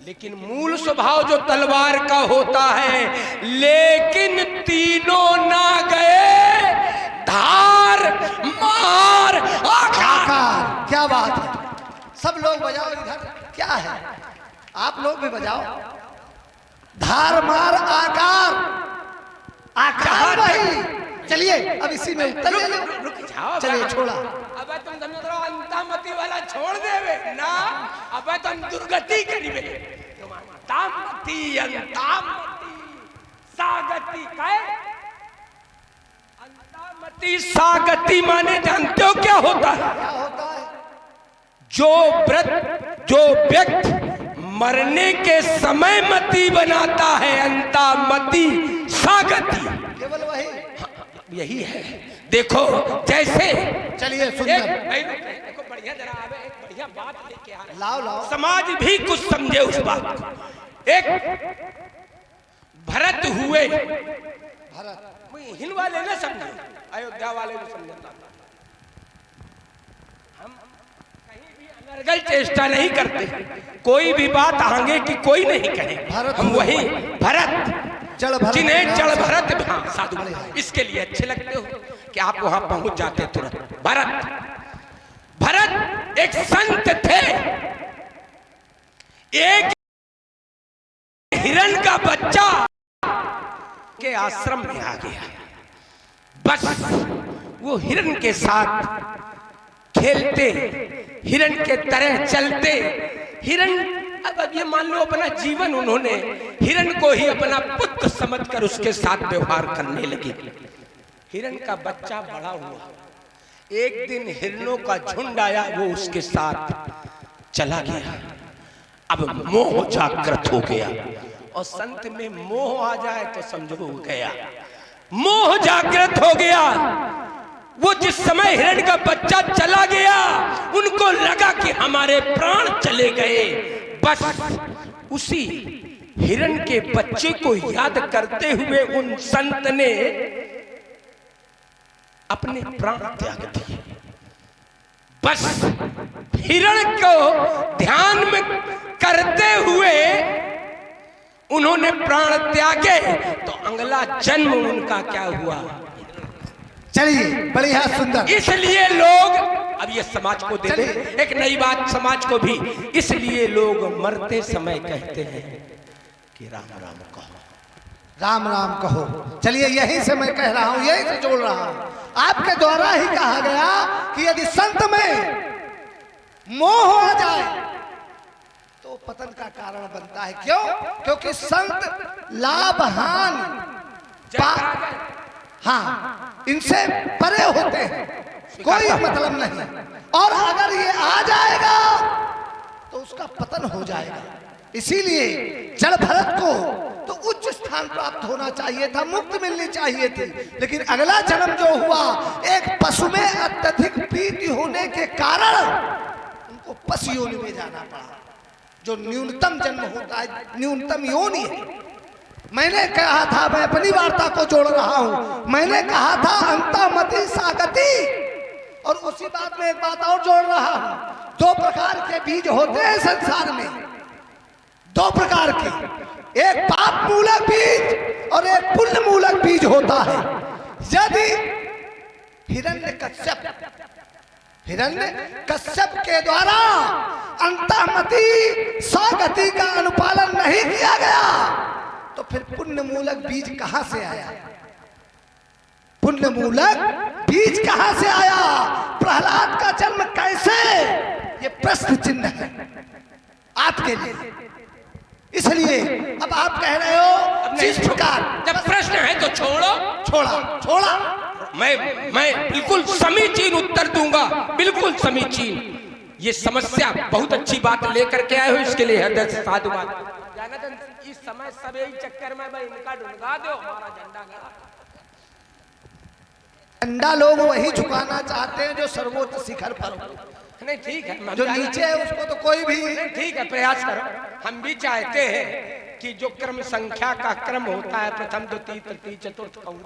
लेकिन मूल स्वभाव जो तलवार का होता है। लेकिन तीनों ना गए, धार मार आकार। क्या बात है, सब लोग बजाओ इधर। क्या है, आप लोग भी बजाओ। धार मार आकार, आकार वही। चलिए अब इसी में उत्तर ले लो। चलिए छोड़ा। अब तुम समझ रहे हो अंतामति वाला छोड़ देवे ना, अब तुम दुर्गति करीबे। अंतामति सागती का अंतामती। सागती माने जानते हो क्या होता है? क्या होता है? जो व्यक्ति मरने के समय मती बनाता है, अंतामती सागती, केवल वही। यही है। देखो जैसे चलिए सुंदर, देखो बढ़िया, जरा आवे एक बढ़िया बात लेके आ रहे। लाओ लाओ। समाज भी कुछ समझे उस बात को। एक भरत हुए, भरत हिंद वाले ना समझे, अयोध्या वाले भी समझता। हम कहीं भी अनर्गल चेष्टा नहीं करते, कोई भी बात आगे की कोई नहीं कहे। भरत हम वही भरत, जड़ भरत, जिन्हें जड़ भरत, हाँ साधु, इसके लिए अच्छे लगते हो कि आप वहां पहुंच जाते तुरंत। भरत एक संत थे। एक हिरण का बच्चा के आश्रम में आ गया। बस वो हिरण के साथ खेलते, हिरण के तरह चलते। हिरण, अब ये मान लो अपना जीवन उन्होंने हिरण को ही अपना पुत्र समझकर उसके साथ व्यवहार करने लगे। हिरण का बच्चा बड़ा हुआ। एक दिन हिरणों का झुंड आया, वो उसके साथ चला गया। अब मोह जागृत हो गया, और संत में मोह आ जाए तो समझो हो गया। मोह जागृत हो गया। वो जिस समय हिरण का बच्चा चला गया, उनको लगा कि हमारे प्राण चले गए। बस उसी हिरण के बच्चे को याद करते हुए उन संत ने अपने प्राण त्याग दिए। बस हिरण को ध्यान में करते हुए उन्होंने प्राण त्यागे, तो अगला जन्म उनका क्या हुआ? चलिए बढ़िया सुंदर। इसलिए लोग, अब ये समाज को दे दे एक नई बात समाज को भी, इसलिए लोग मरते समय कहते हैं कि राम राम कहो, राम राम कहो। चलिए यहीं से मैं कह रहा हूं, यहीं से जोड़ रहा हूं। आपके द्वारा ही कहा गया कि यदि संत में मोह आ जाए तो पतन का कारण बनता है। क्यों? क्योंकि संत लाभ हान, हाँ, इनसे परे होते हैं, कोई मतलब नहीं। और अगर ये आ जाएगा तो उसका पतन हो जाएगा। इसीलिए जड़ भरत को तो उच्च स्थान प्राप्त होना चाहिए था, मुक्ति मिलनी चाहिए थी। लेकिन अगला जन्म जो हुआ, एक पशु में अत्यधिक प्रीति होने के कारण उनको पशु योनि में जाना पड़ा, जो न्यूनतम जन्म होता है, न्यूनतम योनि है। मैंने कहा था, मैं अपनी वार्ता को जोड़ रहा हूं, मैंने कहा था अंतामती सागती, और उसी बात में एक बात और जोड़ रहा हूं। दो प्रकार के बीज होते हैं संसार में, दो प्रकार के, एक पाप मूलक बीज और एक पुण्य मूलक बीज होता है। यदि हिरण्यकश्यप के द्वारा अंतामती सागती का अनुपालन नहीं किया गया, तो फिर पुण्य मूलक बीज कहां से आया? पुण्य मूलक बीज कहां से आया? प्रहलाद का जन्म कैसे? ये प्रश्न चिन्ह है आपके लिए। इसलिए अब आप कह रहे हो जिस प्रकार, जब प्रश्न है तो छोड़ा। मैं बिल्कुल समीचीन उत्तर दूंगा, बिल्कुल समीचीन। ये समस्या बहुत अच्छी बात लेकर के आए हो, इसके लिए हृदय से साधुवाद। इस समय सब यही चक्कर में भाई इनका ढूंढा दो, हमारा झंडा गड़ा। झंडा लोग वही झुकाना चाहते हैं जो सर्वोच्च शिखर पर हो। नहीं ठीक है, जो नीचे है उसको तो कोई भी नहीं, ठीक है, प्रयास करो। हम भी चाहते हैं कि जो क्रम संख्या का क्रम होता है, प्रथम द्वितीय तृतीय चतुर्थ, हम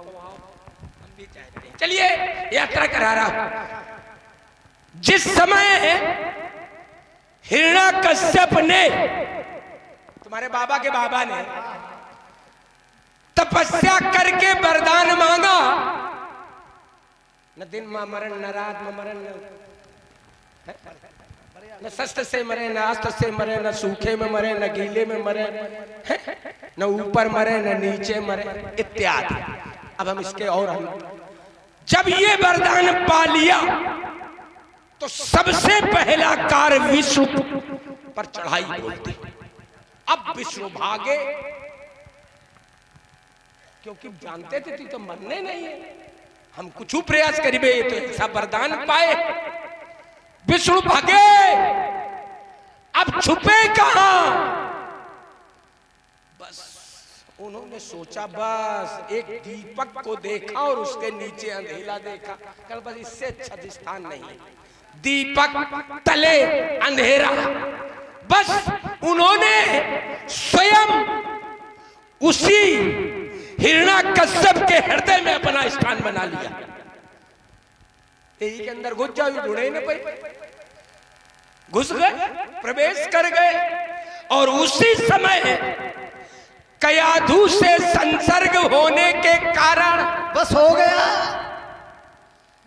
भी चाहते हैं। चलिए यात्रा करा रहा हूं। जिस समय हिरण्यकश्यप ने, तुम्हारे बाबा के बाबा ने तपस्या करके वरदान मांगा, न दिन में मरण, न रात में मरण, न शस्त्र से मरे, न अस्त्र से मरे, न सूखे में मरे, न गीले में मरे, न ऊपर मरे, न नीचे मरे, इत्यादि। अब हम इसके और जब ये वरदान पा लिया तो सबसे पहला कार्य विश्व पर चढ़ाई बोलते। अब विश्व भागे क्योंकि जानते थे तो मरने नहीं है, हम कुछ प्रयास करिबे तो ऐसा वरदान पाए। विष्णु भागे, अब छुपे कहां? बस उन्होंने सोचा, बस एक दीपक को देखा और उसके नीचे अंधेरा देखा, कल बस इससे अच्छा स्थान नहीं है, दीपक तले अंधेरा। बस उन्होंने स्वयं उसी हिरण्याकश्यप के हृदय में अपना स्थान बना लिया। यही के अंदर घुस जाओ, ढूंढे न पाए, घुस गए, प्रवेश कर गए। और उसी समय कयाधु से संसर्ग होने के कारण बस हो गया,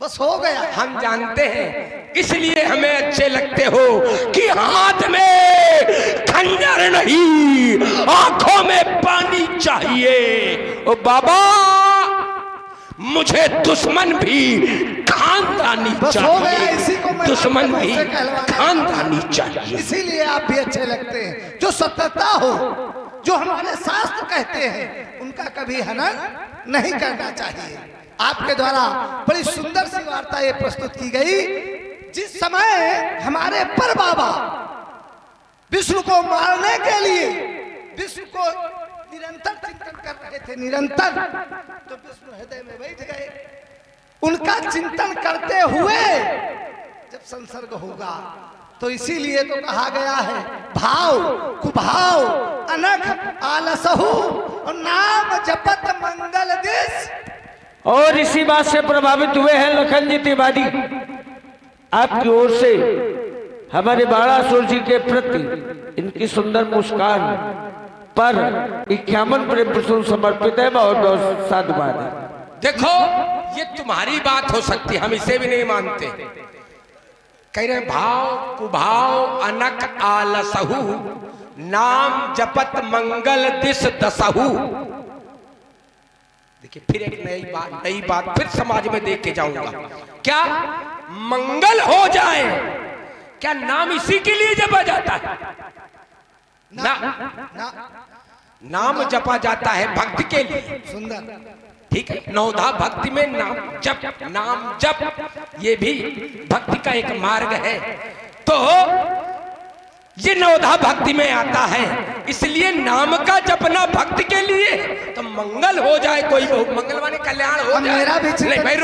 बस हो गया। हम जानते हैं, इसलिए हमें अच्छे लगते हो कि हाथ में खंजर नहीं, आंखों में पानी चाहिए। ओ बाबा, मुझे दुश्मन भी खानदानी चाहिए, इसी को मैं दुश्मन भी खानदानी चाहिए। इसीलिए आप भी अच्छे लगते हैं। जो सत्यता हो, जो हमारे शास्त्र कहते हैं, उनका कभी हनन नहीं करना चाहिए। आपके द्वारा बड़ी सुंदर सी वार्ता ये प्रस्तुत की गई। जिस समय हमारे पर बाबा विष्णु को मारने के लिए विष्णु को निरंतर चिंतन कर रहे थे, निरंतर, तो विष्णु हृदय में बैठ गए। उनका चिंतन करते हुए जब संसर्ग होगा, तो इसीलिए तो कहा गया है, भाव कुभाव अनख आलसहु और नाम जपत मंगल दिस। और इसी बात से प्रभावित हुए हैं लखन जी तिवारी। आपकी ओर से हमारे बाणासुर जी के प्रति इनकी सुंदर मुस्कान पर 51 प्रेम प्रसून समर्पित है। बहुत बहुत साधुवाद है। देखो, ये तुम्हारी बात हो सकती है, हम इसे भी नहीं मानते। कह रहे भाव कुभाव अनक आलसहु नाम जपत मंगल दिस दसहु। देखिए, फिर एक नई बात फिर समाज में देख के जाऊंगा। क्या मंगल हो जाए, क्या नाम इसी के लिए जपा जाता है? नाम जपा जाता है भक्ति के लिए। सुंदर, ठीक है, नवधा भक्ति में नाम जप, ये भी भक्ति का एक मार्ग है। तो ये नवधा भक्ति में आता है, इसलिए नाम का जपना भक्ति के लिए। तो मंगल हो जाए, कोई मंगल माने कल्याण हो जाए। मेरा भी नहीं, भाई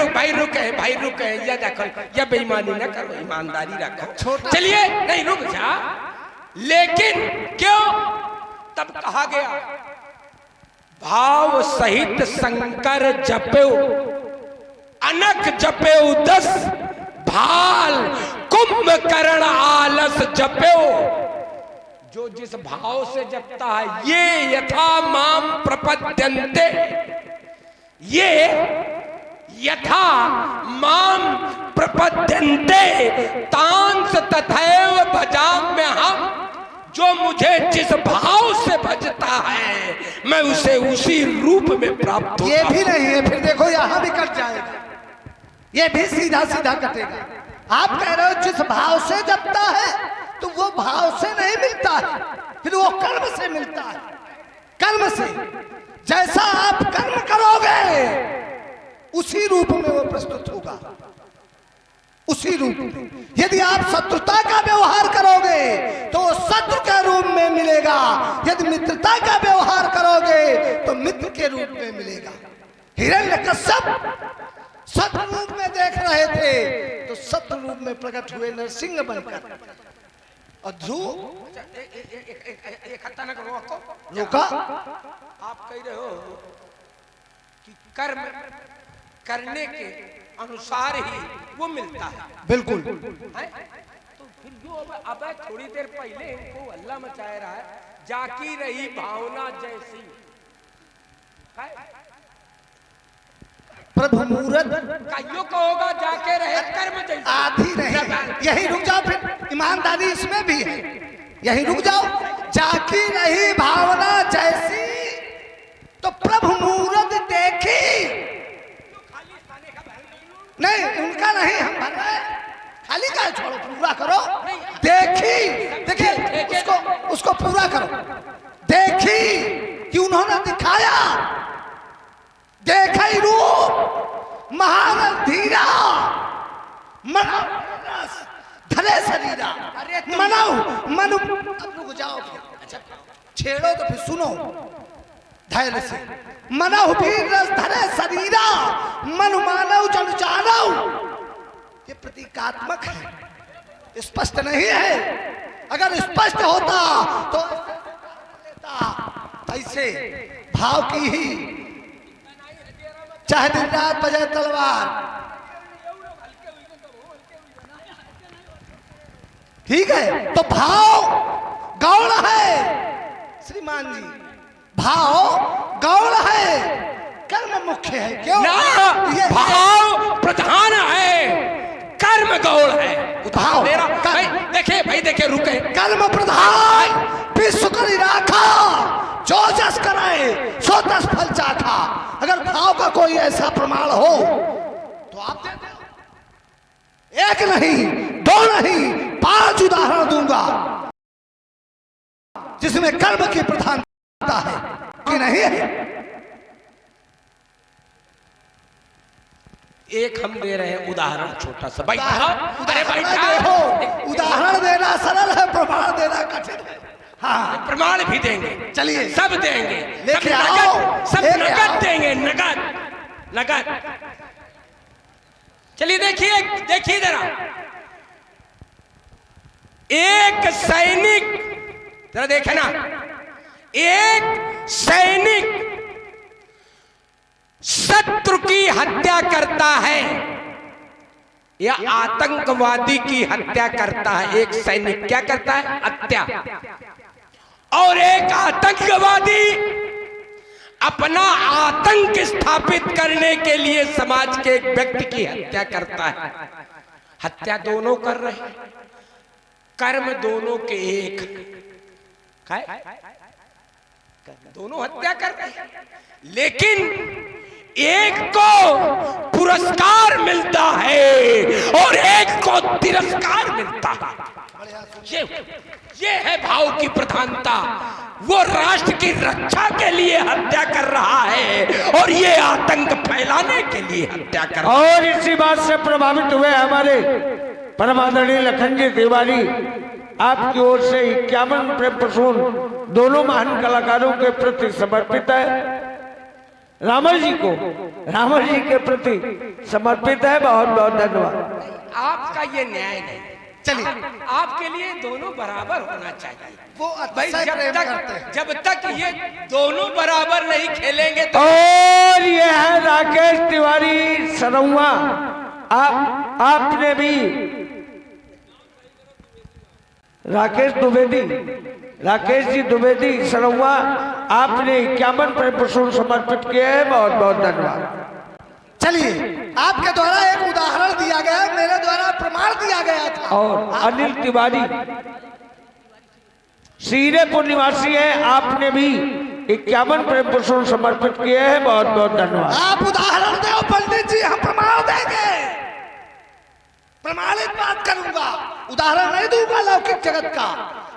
रुक है, या देखो, या बेईमानी ना करो, ईमानदारी रखो। चलिए, नहीं रुक जा। लेकिन क्यों तब कहा गया, भाव सहित शंकर जपेऊ अनक जपेऊ 10 भाल कुंभकर्ण आलस जपेऊ। जो जिस भाव से जपता है, ये यथा माम प्रपद्यन्ते, ये यथा माम प्रपद्यन्ते तांस तथैव भजाम में हम। जो मुझे जिस भाव से भजता है, मैं उसे उसी रूप में प्राप्त होता। ये भी नहीं है, फिर देखो यहाँ भी कट जाएगा, ये भी सीधा सीधा कटेगा। आप कह रहे हो जिस भाव से जपता है, तो वो भाव से नहीं मिलता है, फिर वो कर्म से मिलता है। कर्म से जैसा आप कर्म करोगे, उसी रूप में वो प्रस्तुत होगा, उसी रूप में। यदि आप शत्रुता का व्यवहार करोगे, तो शत्रु के रूप में मिलेगा। यदि मित्रता का व्यवहार करोगे, तो मित्र के रूप में मिलेगा। हिरण्यकश्यप शत्रु रूप में देख रहे थे, तो शत्रु रूप में प्रकट हुए नरसिंह बनकर। और ध्रुव रोका। आप कह रहे हो कि कर्म करने के अनुसार ही वो मिलता है। बिल्कुल। तो फिर जो अब थोड़ी देर पहले इनको अल्लाह मचाया रहा है, जाकी रही भावना जैसी। प्रभु मूरत काइयों का होगा, जाके रहे कर्म जैसी। आधी रही, यही रुक जाओ, फिर ईमानदारी इसमें भी है, यही रुक जाओ। जाकी रही भावना जैसी, तो प्रभु मूरत देखी। नहीं, उनका नहीं, हम भर रहे, खाली का छोड़ो, पूरा करो। देखी, देखिए उसको पूरा करो। देखी कि उन्होंने दिखाया देखई रूप महारथ धीरा मना धरे शरीरा मनाओ मनु अब रुक जाओ फिर। अच्छा छेड़ो तो फिर सुनो धैर्य से। मनहु वीर रस धरे शरीरा मनु मानव जन जानव। ये प्रतीकात्मक है, स्पष्ट नहीं है। अगर स्पष्ट होता तो ऐसे भाव की ही चाहे दिन रात बजाए तलवार। ठीक है तो भाव गौण है श्रीमान जी, भाव गौण है, कर्म मुख्य है। क्यों ना भाव प्रधान है, कर्म गौण है। भाव देखिए भाई देखिए रुके। कर्म प्रधान विश्व करी राखा, जो जस कराए सो तस फल चाखा। अगर भाव का कोई ऐसा प्रमाण हो तो आप दे दो। एक नहीं दो नहीं 5 उदाहरण दूंगा जिसमें कर्म की प्रधानता है कि नहीं है। एक हम दे रहे हैं उदाहरण छोटा सा। भाई उदाहरण देना सरल है, प्रमाण देना कठिन है। हाँ प्रमाण भी देंगे, चलिए सब देंगे, लेके आओ, सब लेके नगद आओ। देंगे, नगद नगद। चलिए देखिए देखिए जरा, एक सैनिक जरा देखे ना, एक सैनिक शत्रु की हत्या करता है या आतंकवादी की हत्या करता है। एक सैनिक क्या करता है? हत्या। और एक आतंकवादी अपना आतंक स्थापित करने के लिए समाज के एक व्यक्ति की हत्या करता है। हत्या दोनों कर रहे हैं, कर्म दोनों के एक है, दोनों हत्या कर रहे हैं, लेकिन एक को पुरस्कार मिलता है और एक को तिरस्कार मिलता है। ये है भाव की प्रधानता। वो राष्ट्र की रक्षा के लिए हत्या कर रहा है और ये आतंक फैलाने के लिए हत्या कर रहा है। और इसी बात से प्रभावित हुए हमारे परमादरणीय लखन जी तिवारी आपकी ओर से 51 प्रेम प्रसून दोनों महान कलाकारों के प्रति समर्पित है। रामर जी को, रामर जी के प्रति समर्पित है। बहुत बहुत धन्यवाद। आपका ये न्याय नहीं। चलिए आपके लिए दोनों बराबर होना चाहिए। वो भाई अच्छा प्रेम करते हैं। जब तक ये दोनों बराबर नहीं खेलेंगे तो। और ये है राकेश तिवारी सरौआ। आपने भी राकेश द्विवेदी, राकेश जी द्विवेदी सरौआ, आपने 51 प्रेम प्रसून समर्पित किए हैं। बहुत बहुत धन्यवाद। चलिए आपके द्वारा एक उदाहरण दिया गया, मेरे द्वारा प्रमाण दिया गया था। और अनिल तिवारी सीरेपुर निवासी हैं, आपने भी 51 प्रेम प्रसून समर्पित किए हैं। बहुत बहुत धन्यवाद। आप उदाहरण दो पंडित जी, हम प्रमाण देंगे, प्रमाणित बात करूंगा, उदाहरण नहीं दूंगा लौकिक जगत का।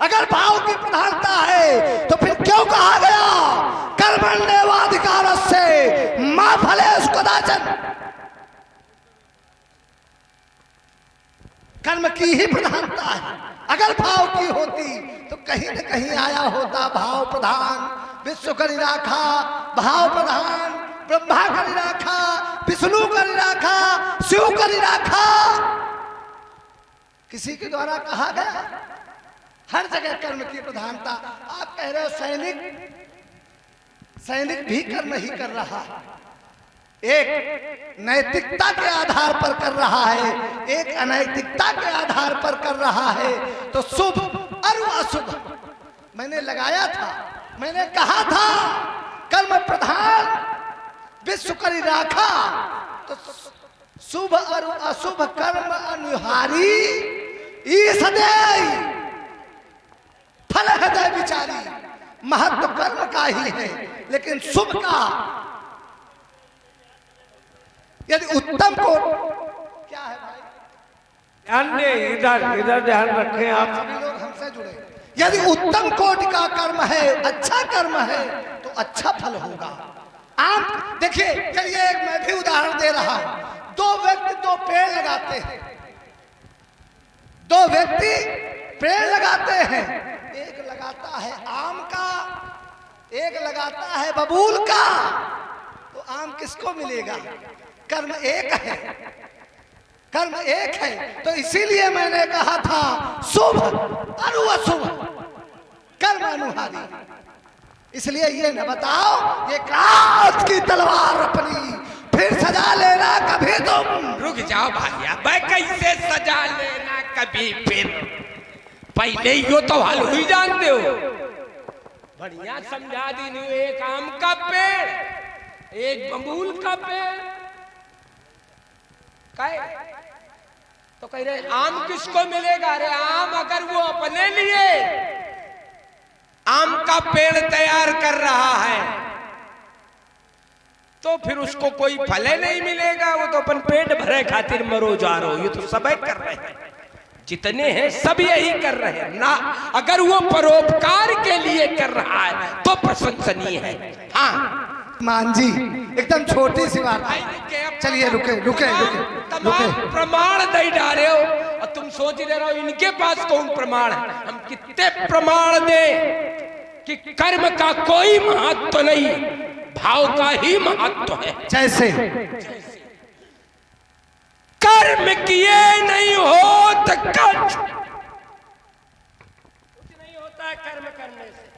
अगर भाव की प्रधानता है तो फिर क्यों कहा गया कर्मण्येवाधिकार से मां फलेषु कदाचन। कर्म की ही प्रधानता है। अगर भाव की होती तो कहीं न कहीं आया होता भाव प्रधान विश्व करी राखा, भाव प्रधान ब्रह्मा करी राखा, विष्णु करी राखा, शिव करी राखा। किसी के द्वारा कहा गया? हर जगह कर्म की प्रधानता। आप कह रहे हो सैनिक भी कर्म ही कर रहा है, एक नैतिकता के आधार पर कर रहा है, एक अनैतिकता के आधार पर कर रहा है। तो शुभ और अशुभ मैंने लगाया था, मैंने कहा था कर्म प्रधान विश्व करी राखा। तो शुभ और अशुभ कर्म अनुहारी ईश देई फल हृदय विचारी। महत्व कर्म का ही है, लेकिन शुभ का यदि उत्तम को क्या है भाई ध्यान दें, इधर इधर ध्यान रखें आप। सभी लोग हमसे जुड़े। यदि उत्तम कोटि का कर्म है, अच्छा कर्म है तो अच्छा फल होगा। आम देखिए, चलिए एक मैं भी उदाहरण दे रहा हूं। दो व्यक्ति दो पेड़ लगाते हैं, दो व्यक्ति पेड़ लगाते हैं, एक लगाता है आम का, एक लगाता है बबूल का, तो आम किसको मिलेगा? कर्म एक है, कर्म एक है। तो इसीलिए मैंने कहा था शुभ अनु अशुभ कर्म अनुहारी। इसलिए ये न बताओ ये कांच की तलवार अपनी फिर सजा लेना कभी तुम। रुक जाओ भैया, मैं कैसे सजा लेना कभी फिर? पहले यो तो हल हुई जानते हो। बढ़िया समझा दी नहीं, एक आम का पेड़, एक बबूल का पेड़। कहे तो कह रहे आम किसको मिलेगा? अरे आम अगर वो अपने लिए आम का पेड़ तैयार कर रहा है तो फिर उसको कोई फल नहीं मिलेगा। वो तो अपन पेट भरे खातिर मरो जा रहे हो। ये तो सब कर रहे हैं, जितने हैं सब यही कर रहे हैं ना। अगर वो परोपकार के लिए कर रहा है तो प्रशंसनीय है। हाँ मान जी, एकदम छोटी सी बात। चलिए रुके रुके रुके रुके। प्रमाण दे डाले हो और तुम सोच रहे हो इनके पास कौन प्रमाण है। हम कितने प्रमाण दे कि कर्म का कोई महत्व नहीं, भाव का ही महत्व है। जैसे कर्म किए नहीं हो तो कुछ नहीं होता है कर्म करने से।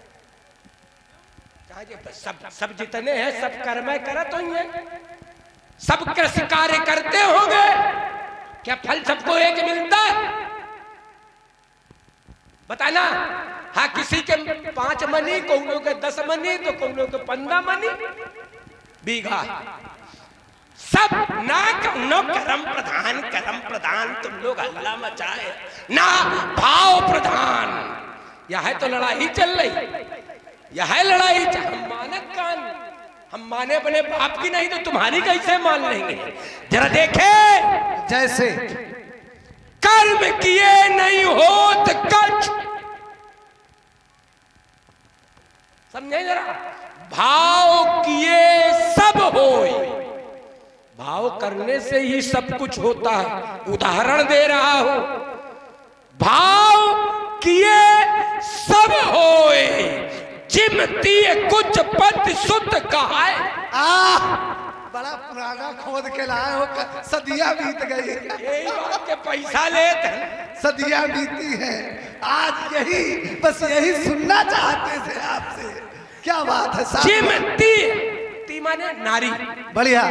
सब जितने हैं सब कर्म करत होंगे, सब कृषि कार्य करते होंगे, क्या फल सबको एक मिलता है? बताना। हाँ, किसी के 5 मनी, कौनों के 10 मनी, तो कौनों के 15 मनी बीघा। सब ना कौनो कर्म प्रधान तुम लोग हल्ला मचाए ना, भाव प्रधान। यह तो लड़ाई चल रही, यह है लड़ाई। हम मानक कान, हम माने अपने बाप की नहीं तो तुम्हारी कैसे मान लेंगे? जरा देखे, जैसे कर्म किए नहीं हो तो कुछ समझे जरा। भाव किए सब होए, भाव करने से ही सब कुछ होता है। उदाहरण दे रहा हूं, भाव किए सब होए, जिमती कुछ पद शुद्ध कहा। बड़ा पुराना खोद के लाए हो, सदियां बीत गई। यही बात के पैसा लेते हैं, सदियां बीती है। आज यही बस यही सुनना चाहते थे आपसे। क्या बात है साहब। जिमती माने नारी। बढ़िया।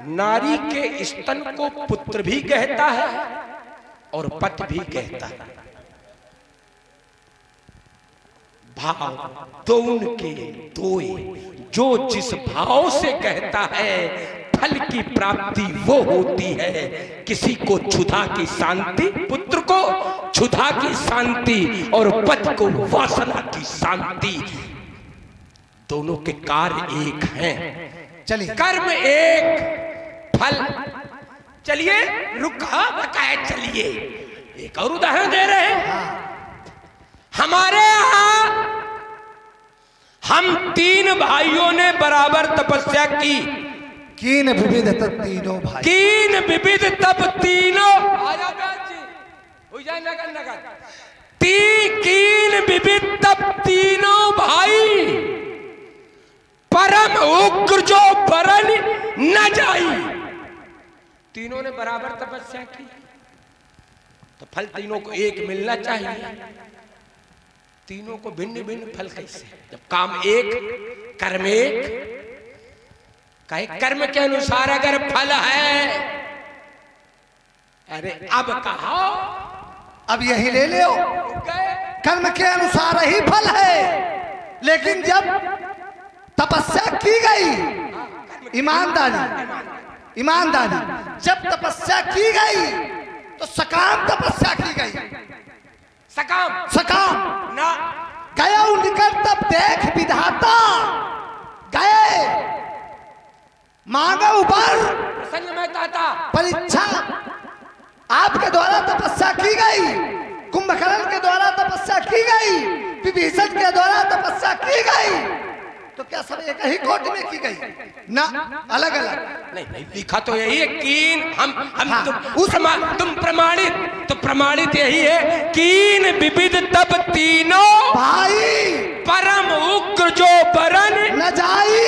नारी के स्तन को पुत्र भी कहता है और पति भी कहता है। भाव दोन के दोए, जो जिस भाव से कहता है फल की प्राप्ति वो होती है। किसी को क्षुधा की शांति, पुत्र को क्षुधा की शांति और पति को वासना की शांति। दोनों के कार्य एक हैं। चलिए, कर्म एक, फल। चलिए रुका बकाए। चलिए एक और उदाहरण दे रहे हैं। हमारे यहां हम 3 भाइयों ने बराबर तपस्या की। कीन विविध तब तीनों भाई, कीन विविध तब तीनों, कीन विविध तब तीनों भाई, परम उग्र जो बरन न जाई। तीनों ने बराबर तपस्या की तो फल तीनों को एक मिलना चाहिए। तीनों को भिन्न भिन्न फल कैसे? जब काम एक, कर्म एक। कहे कर्म के अनुसार अगर फल है, अरे अब कहा, अब यही ले लो। कर्म के अनुसार ही फल है, लेकिन जब तपस्या की गई, ईमानदारी, जब तपस्या की गई तो सकाम तपस्या की गई। सकाम ना गया निकल तब देख विधाता, गए मानव पर संग में ताता। परीक्षा आपके द्वारा तपस्या की गई, कुंभकर्ण के द्वारा तपस्या की गई, विभीषण के द्वारा तपस्या की गई। तो क्या सब एक ही कोट में की गई ना अलग अलग? नहीं नहीं, लिखा तो यही है कीन हम हाँ, तुम प्रमाणित, तो प्रमाणित यही है कीन विविध तब तीनों भाई परम उग्र जो बरन न जाई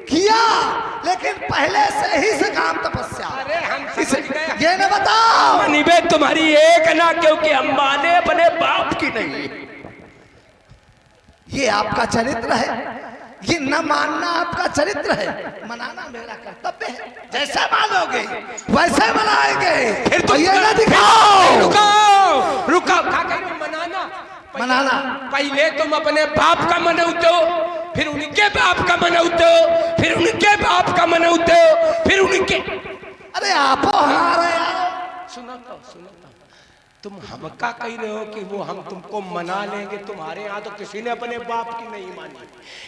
किया, लेकिन पहले से ही से काम तपस्या। अरे हम समझ गए। ये न बताओ निबे तुम्हारी एक ना, क्योंकि हम माने अपने बाप की नहीं। ये आपका चरित्र है, ये न मानना आपका चरित्र है, मनाना मेरा कर्तव्य है। जैसा मानोगे वैसे मनाएंगे। फिर तुम ये न दिखाओ। रुकाओ रुकाओ, क्या कह रहे हो? मनाना पहले तुम अपने बाप का मनौते हो, फिर उनके बाप का मनौते हो, फिर उनके बाप का मनौते हो, फिर उनके। अरे आप हमारे सुनो तो तुम हमका कह रहे हो कि वो हम तुमको मना लेंगे। तुम्हारे यहाँ तो किसी ने अपने बाप की नहीं मानी।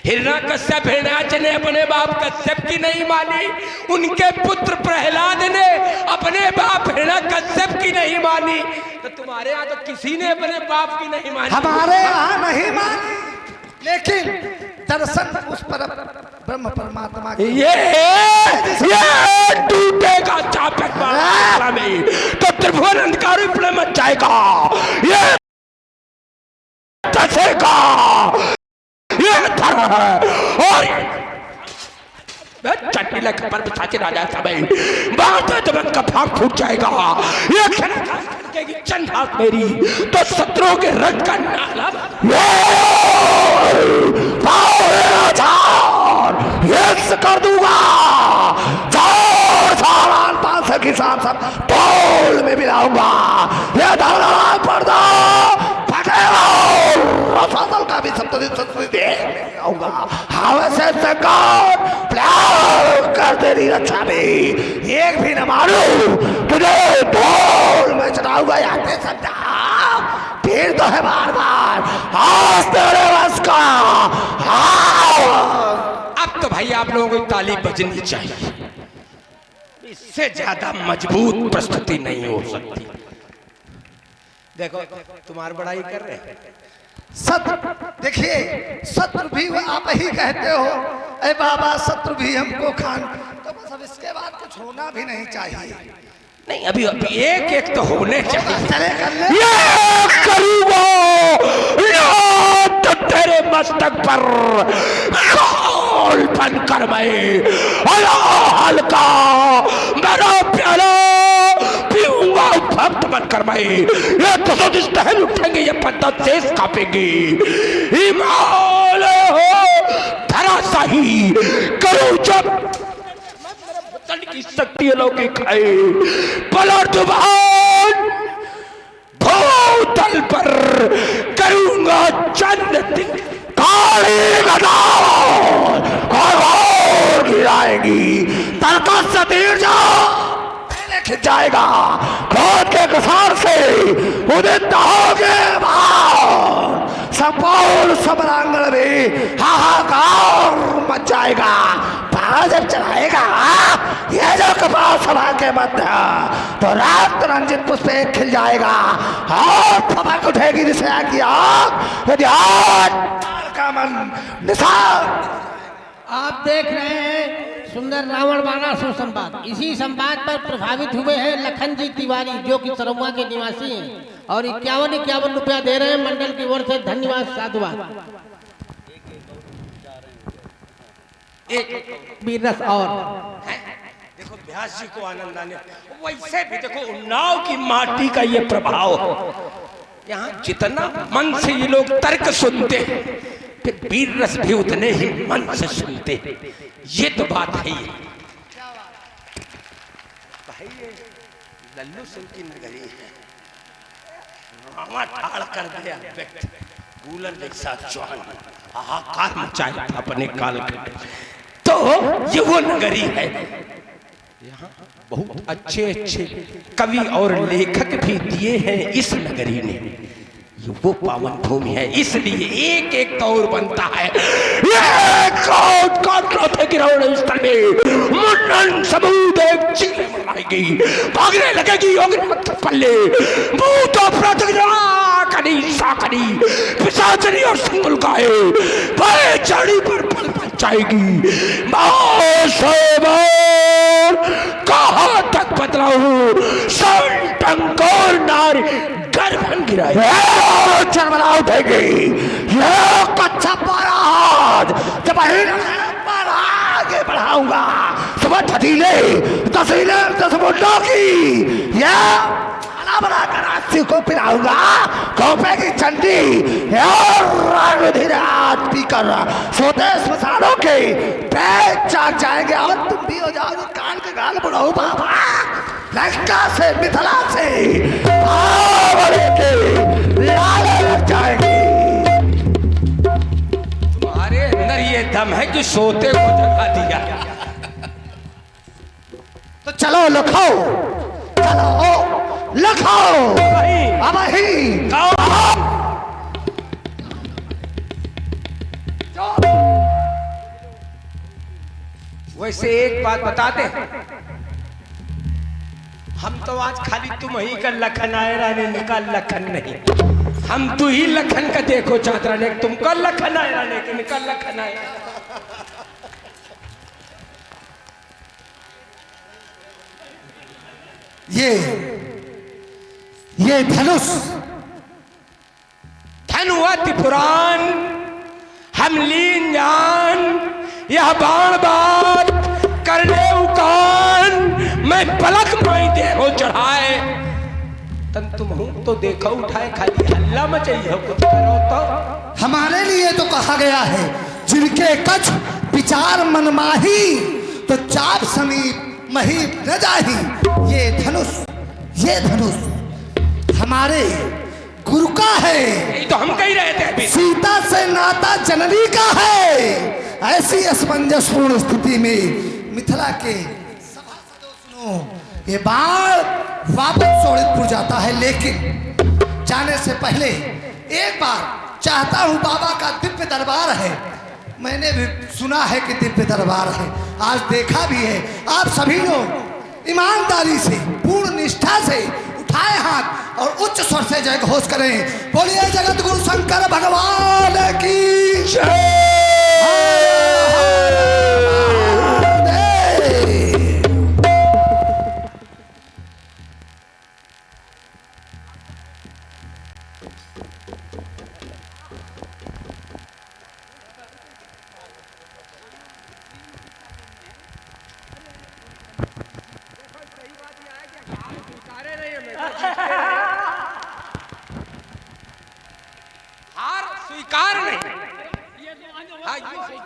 हिरण्यकश्यप हिरण्याक्ष ने अपने बाप कश्यप की नहीं मानी। उनके पुत्र प्रहलाद ने अपने बाप हिरण्यकश्यप की नहीं मानी। तो तुम्हारे यहाँ तो किसी ने अपने बाप की नहीं मानी। हमारे यहाँ नहीं मानी, लेकिन दर्शन उस पर ब्रह्म परमात्मा की ये टूटेगा चापक वाला में तो त्रिभुवन अंधकार में मच जाएगा। ये दसेगा, ये धर्म है। और चटिला के पर बिछा के राजा समय बात जब का भाग फूट जाएगा। ये चंदा मेरी तो शत्रुओं के रक्त का नाला ये कर दूंगा। सालान 500 के साथ सब तोल में मिलाऊंगा। ये धरना पड़ दो रसातल का भी सप्तरी दे आऊंगा। हवसे कर तेरी रक्षा में एक भी न मारू, तुझे ढोल में चढ़ाऊंगा। याते समझा फिर तो है बार बार आज तेरे बस का। अब तो भाई आप लोगों को ताली बजनी चाहिए, इससे ज्यादा मजबूत प्रस्तुति नहीं हो सकती। देखो तुम्हारी बड़ाई कर रहे हैं। शत्रु, देखिए शत्रु भी आप ही कहते हो, अरे बाबा शत्रु भी हमको खान, तो बस अब इसके बाद कुछ होना भी नहीं चाहिए। नहीं अभी एक एक तो होने चाहिए। चले कर ले। ये करूंगा तो तेरे मस्तक पर बनकर मैं हल्का मेरा प्याला पीऊंगा भक्त बनकर मैं। ये तो टहल उठेंगे, ये पत्ता शेष कापेंगे। हिमालय हो धराशाही करूं जब की शक्ति अलौकिक है। पलटवान भूतल पर करूंगा चंद दिन काली गदा और गिराएगी। तलका से तीर खिंच जाएगा। क्रोध के कसार से उदित होगे संपूर्ण समरांगण में हाहाकार मच जाएगा। जब चलाएगा ये जो कपाल सभा के मध्य तो रात रंजित पुष्प एक खिल जाएगा और फपक उठेगी निशा की आग। यदि का मन निशान आप देख रहे हैं सुंदर रावण बाना सुसंवाद। इसी संवाद पर प्रभावित हुए हैं लखन जी तिवारी, जो कि सरौआ के निवासी हैं और 51 रुपया दे रहे हैं मंडल की ओर से। धन्यवाद, साधुवाद। एक बीरस और देखो व्यास जी को आनंद आने, वैसे भी देखो उन्नाव की माटी का ये प्रभाव। यहाँ जितना मन से ये लोग तर्क सुनते हैं, फिर वीर रस भी उतने ही मन से सुनते। ये तो बात है ही। भाई लल्लू सिंह की नगरी है, रामा ठाड़ कर दिया व्यक्ति गूलर जैसा जवान हाहाकार मचाया था अपने काल के। तो ये वो नगरी है। यहाँ बहुत अच्छे अच्छे कवि और लेखक भी दिए हैं इस नगरी ने। ये वो पावन भूमि है, इसलिए एक एक तौर बनता है। स्थल में मुंडन समूह एक चील मनाएगी, भागने लगेगी अग्निपथ पल्ले, भूत पिशाचनी और संगुल गाये, चढ़ी पर पल जाएगी। कहाँ तक बतलाऊं, टंकोर नारी गर्भन गिराए चरमरा उठेगी। ये कच्चा पाराज जब आगे बढ़ाऊंगा सुबह ठतीले तसीले तसमुंडों की बनाकर हाथी को पिलाऊंगा। खोपे की चंडी पीकर सोते स्मशानों के पेट चाक जाएंगे और तुम भी हो जाओगे कान के गाल बुढ़ाऊ बाबा। लंका से मिथिला से लाले लग जाएंगे। तुम्हारे अंदर ये दम है कि सोते को जगा दिया। तो चलो लखो, चलो लखो अब ही वैसे एक बात बता दे, हम तो आज खाली तुम ही का लखन आए रहने का लखन नहीं, हम तू ही लखन का देखो चाहता ने तुमका लखन आए रहने के निकल लखन आए। ये धनुष धनुआ पुराण हम लीन जान, यह बाण बात करने उकान, मैं पलक माई देखो चढ़ाए तन तुम हूं तो देखो उठाए, खाली हल्ला मचाइए कुछ करो तो। हमारे लिए तो कहा गया है जिनके कछ विचार मनमाही, तो चाप समीप महीप न जाही। ये धनुष हमारे गुरु का है, यही तो हम कह रहे थे अभी। सीता से नाता जननी का है। ऐसी असमंजसपूर्ण स्थिति में मिथिला के सभासदों सुनो, ये बाण वापस सोनितपुर जाता है, लेकिन जाने से पहले एक बार चाहता हूं, बाबा का दिव्य दरबार है, मैंने भी सुना है कि दिव्य दरबार है, आज देखा भी है। आप सभी लोग ईमानदारी से पूर्ण निष्ठा से उठाए हाथ और उच्च स्वर से जय घोष करें। बोलिए जगत गुरु शंकर भगवान की जय। हार स्वीकार नहीं। हाँ, ये सही।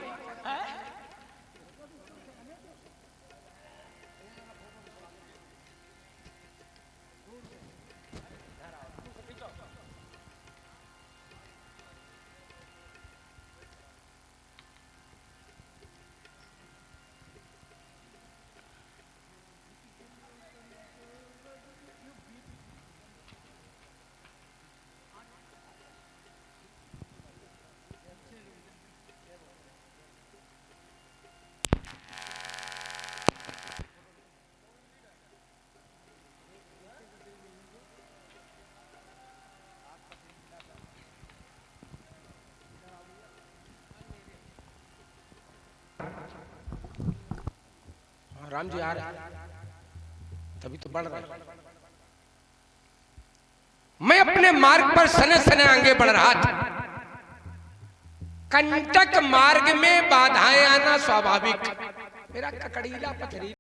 राम जी आ रहे, तभी तो बढ़ रहा है। मैं अपने मार्ग पर सने सने आगे बढ़ रहा था। कंटक मार्ग में बाधाएं आना स्वाभाविक, मेरा ककड़ीला पथरीला